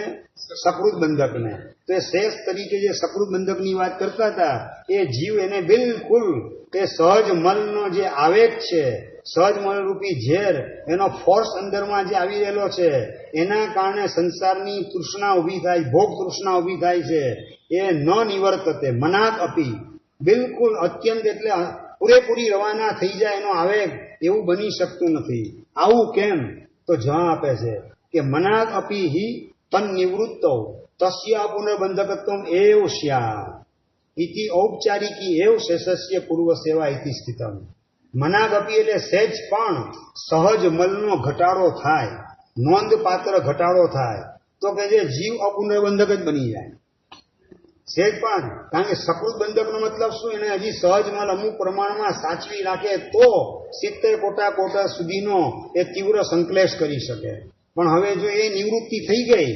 સકૃત બંધકને. તો એ શેષ તરીકે જે સકૃત બંધકની વાત કરતા હતા, એ જીવ એને બિલકુલ એ સહજ મલનો જે આવેગ છે, સહજ મલરૂપી ઝેર, એનો ફોર્સ અંદરમાં જે આવી રહેલો છે, એના કારણે સંસારની તૃષ્ણા ઊભી થાય, ભોગ તૃષ્ણા ઊભી થાય છે, એ ન નિવર્તતે મનાત અપી, બિલકુલ અત્યંત એટલે પૂરેપૂરી રવાના થઈ જાય એનો આવેગ, એવું બની શકતું નથી. આવું કેમ? તો જવાબ આપે છે કે મનાત અપી હિ તન નિવૃત્તો તસ્ય અપુનર્બંધકત્વમ એવ સ્યા ઇતિ ઔપચારિકી એવ શેષસ્ય પૂર્વ સેવા ઇતિ સ્થિતમ. મનાગપી એટલે સહેજ પણ સહજ મલનો ઘટાડો થાય, નોંધપાત્ર ઘટાડો થાય, તો કે જે જીવ અપુનર્બંધક જ બની જાય. સહેજ પણ, કારણ કે સકૃત બંધકનો મતલબ શું? એને હજી સહજ મલ અમુક પ્રમાણમાં સાચવી રાખે તો 70 કોટા સુધીનો એ તીવ્ર સંકલેશ કરી શકે. પણ હવે જો એ નિવૃત્તિ થઈ ગઈ,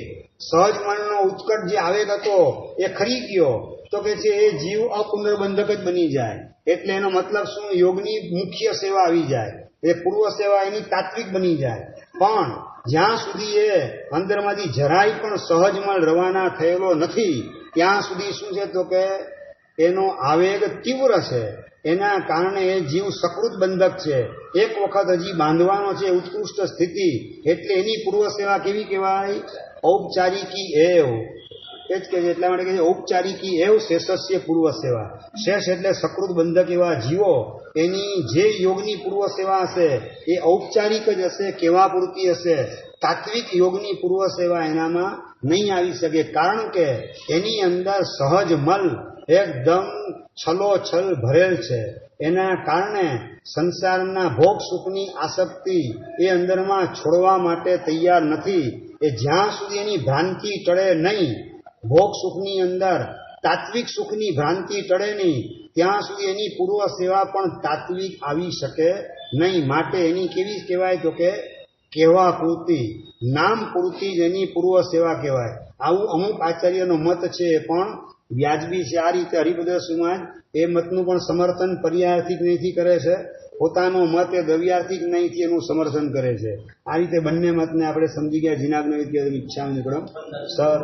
સહજ મલનો ઉત્કટ જે આવેગ હતો એ ખરી ગયો, તો તો કે છે એ જીવ અપુનર્બંધક જ બની જાય. એટલે એનો મતલબ શું? યોગની મુખ્ય સેવા આવી જાય, એ પૂર્વ સેવા એની તાત્વિક બની જાય. પણ જ્યાં સુધી એ અંદરમાંથી જરાય પણ સહજમળ રવાના થયેલો નથી ત્યાં સુધી શું છે? તો કે એનો આવેગ તીવ્ર છે. એના કારણે એ જીવ સકૃત બંધક છે. એક વખત હજી બાંધવાનો છે ઉત્કૃષ્ટ સ્થિતિ, એટલે એની પૂર્વ સેવા કેવી કહેવાય? ઔપચારિકી એવ. એ જ કે છે, એટલા માટે કે ઔપચારિકી એવ શેષસ્ય પૂર્વ સેવા. શેષ એટલે સકૃત બંધક એવા જીવો, એની જે યોગની પૂર્વ સેવા હશે એ ઔપચારિક જ હશે, કેવા પૂરતી હશે. તાત્વિક યોગની પૂર્વ સેવા એનામાં નહીં આવી શકે, કારણ કે એની અંદર સહજ મલ એકદમ છલોછલ ભરેલ છે. એના કારણે સંસારના ભોગ સુખની આસક્તિ એ અંદરમાં છોડવા માટે તૈયાર નથી. એ જ્યાં સુધી એની ભ્રાંતિ ટળે નહીં, ભોગ સુખની અંદર તાત્વિક સુખની ભ્રાંતિ ટળે નહીં, ત્યાં સુધી એની પૂર્વ સેવા પણ તાત્વિક આવી શકે નહીં. માટે એની કેવી કહેવાય? તો કે કહેવા પૂરતી, નામ પૂરતી જ એની પૂર્વ સેવા કહેવાય. આવું અમુક આચાર્યનો મત છે, પણ વ્યાજબી છે. આ રીતે હરિભદ્ર સમાજ એ મતનું પણ સમર્થન પર્યાર્થિક નહીંથી કરે છે, પોતાનો મત એ દ્રવ્યાર્થિક નહીંથી એનું સમર્થન કરે છે. આ રીતે બંને મતને આપણે સમજી ગયા. જીનાગ્ન ઈચ્છા નીકળો સર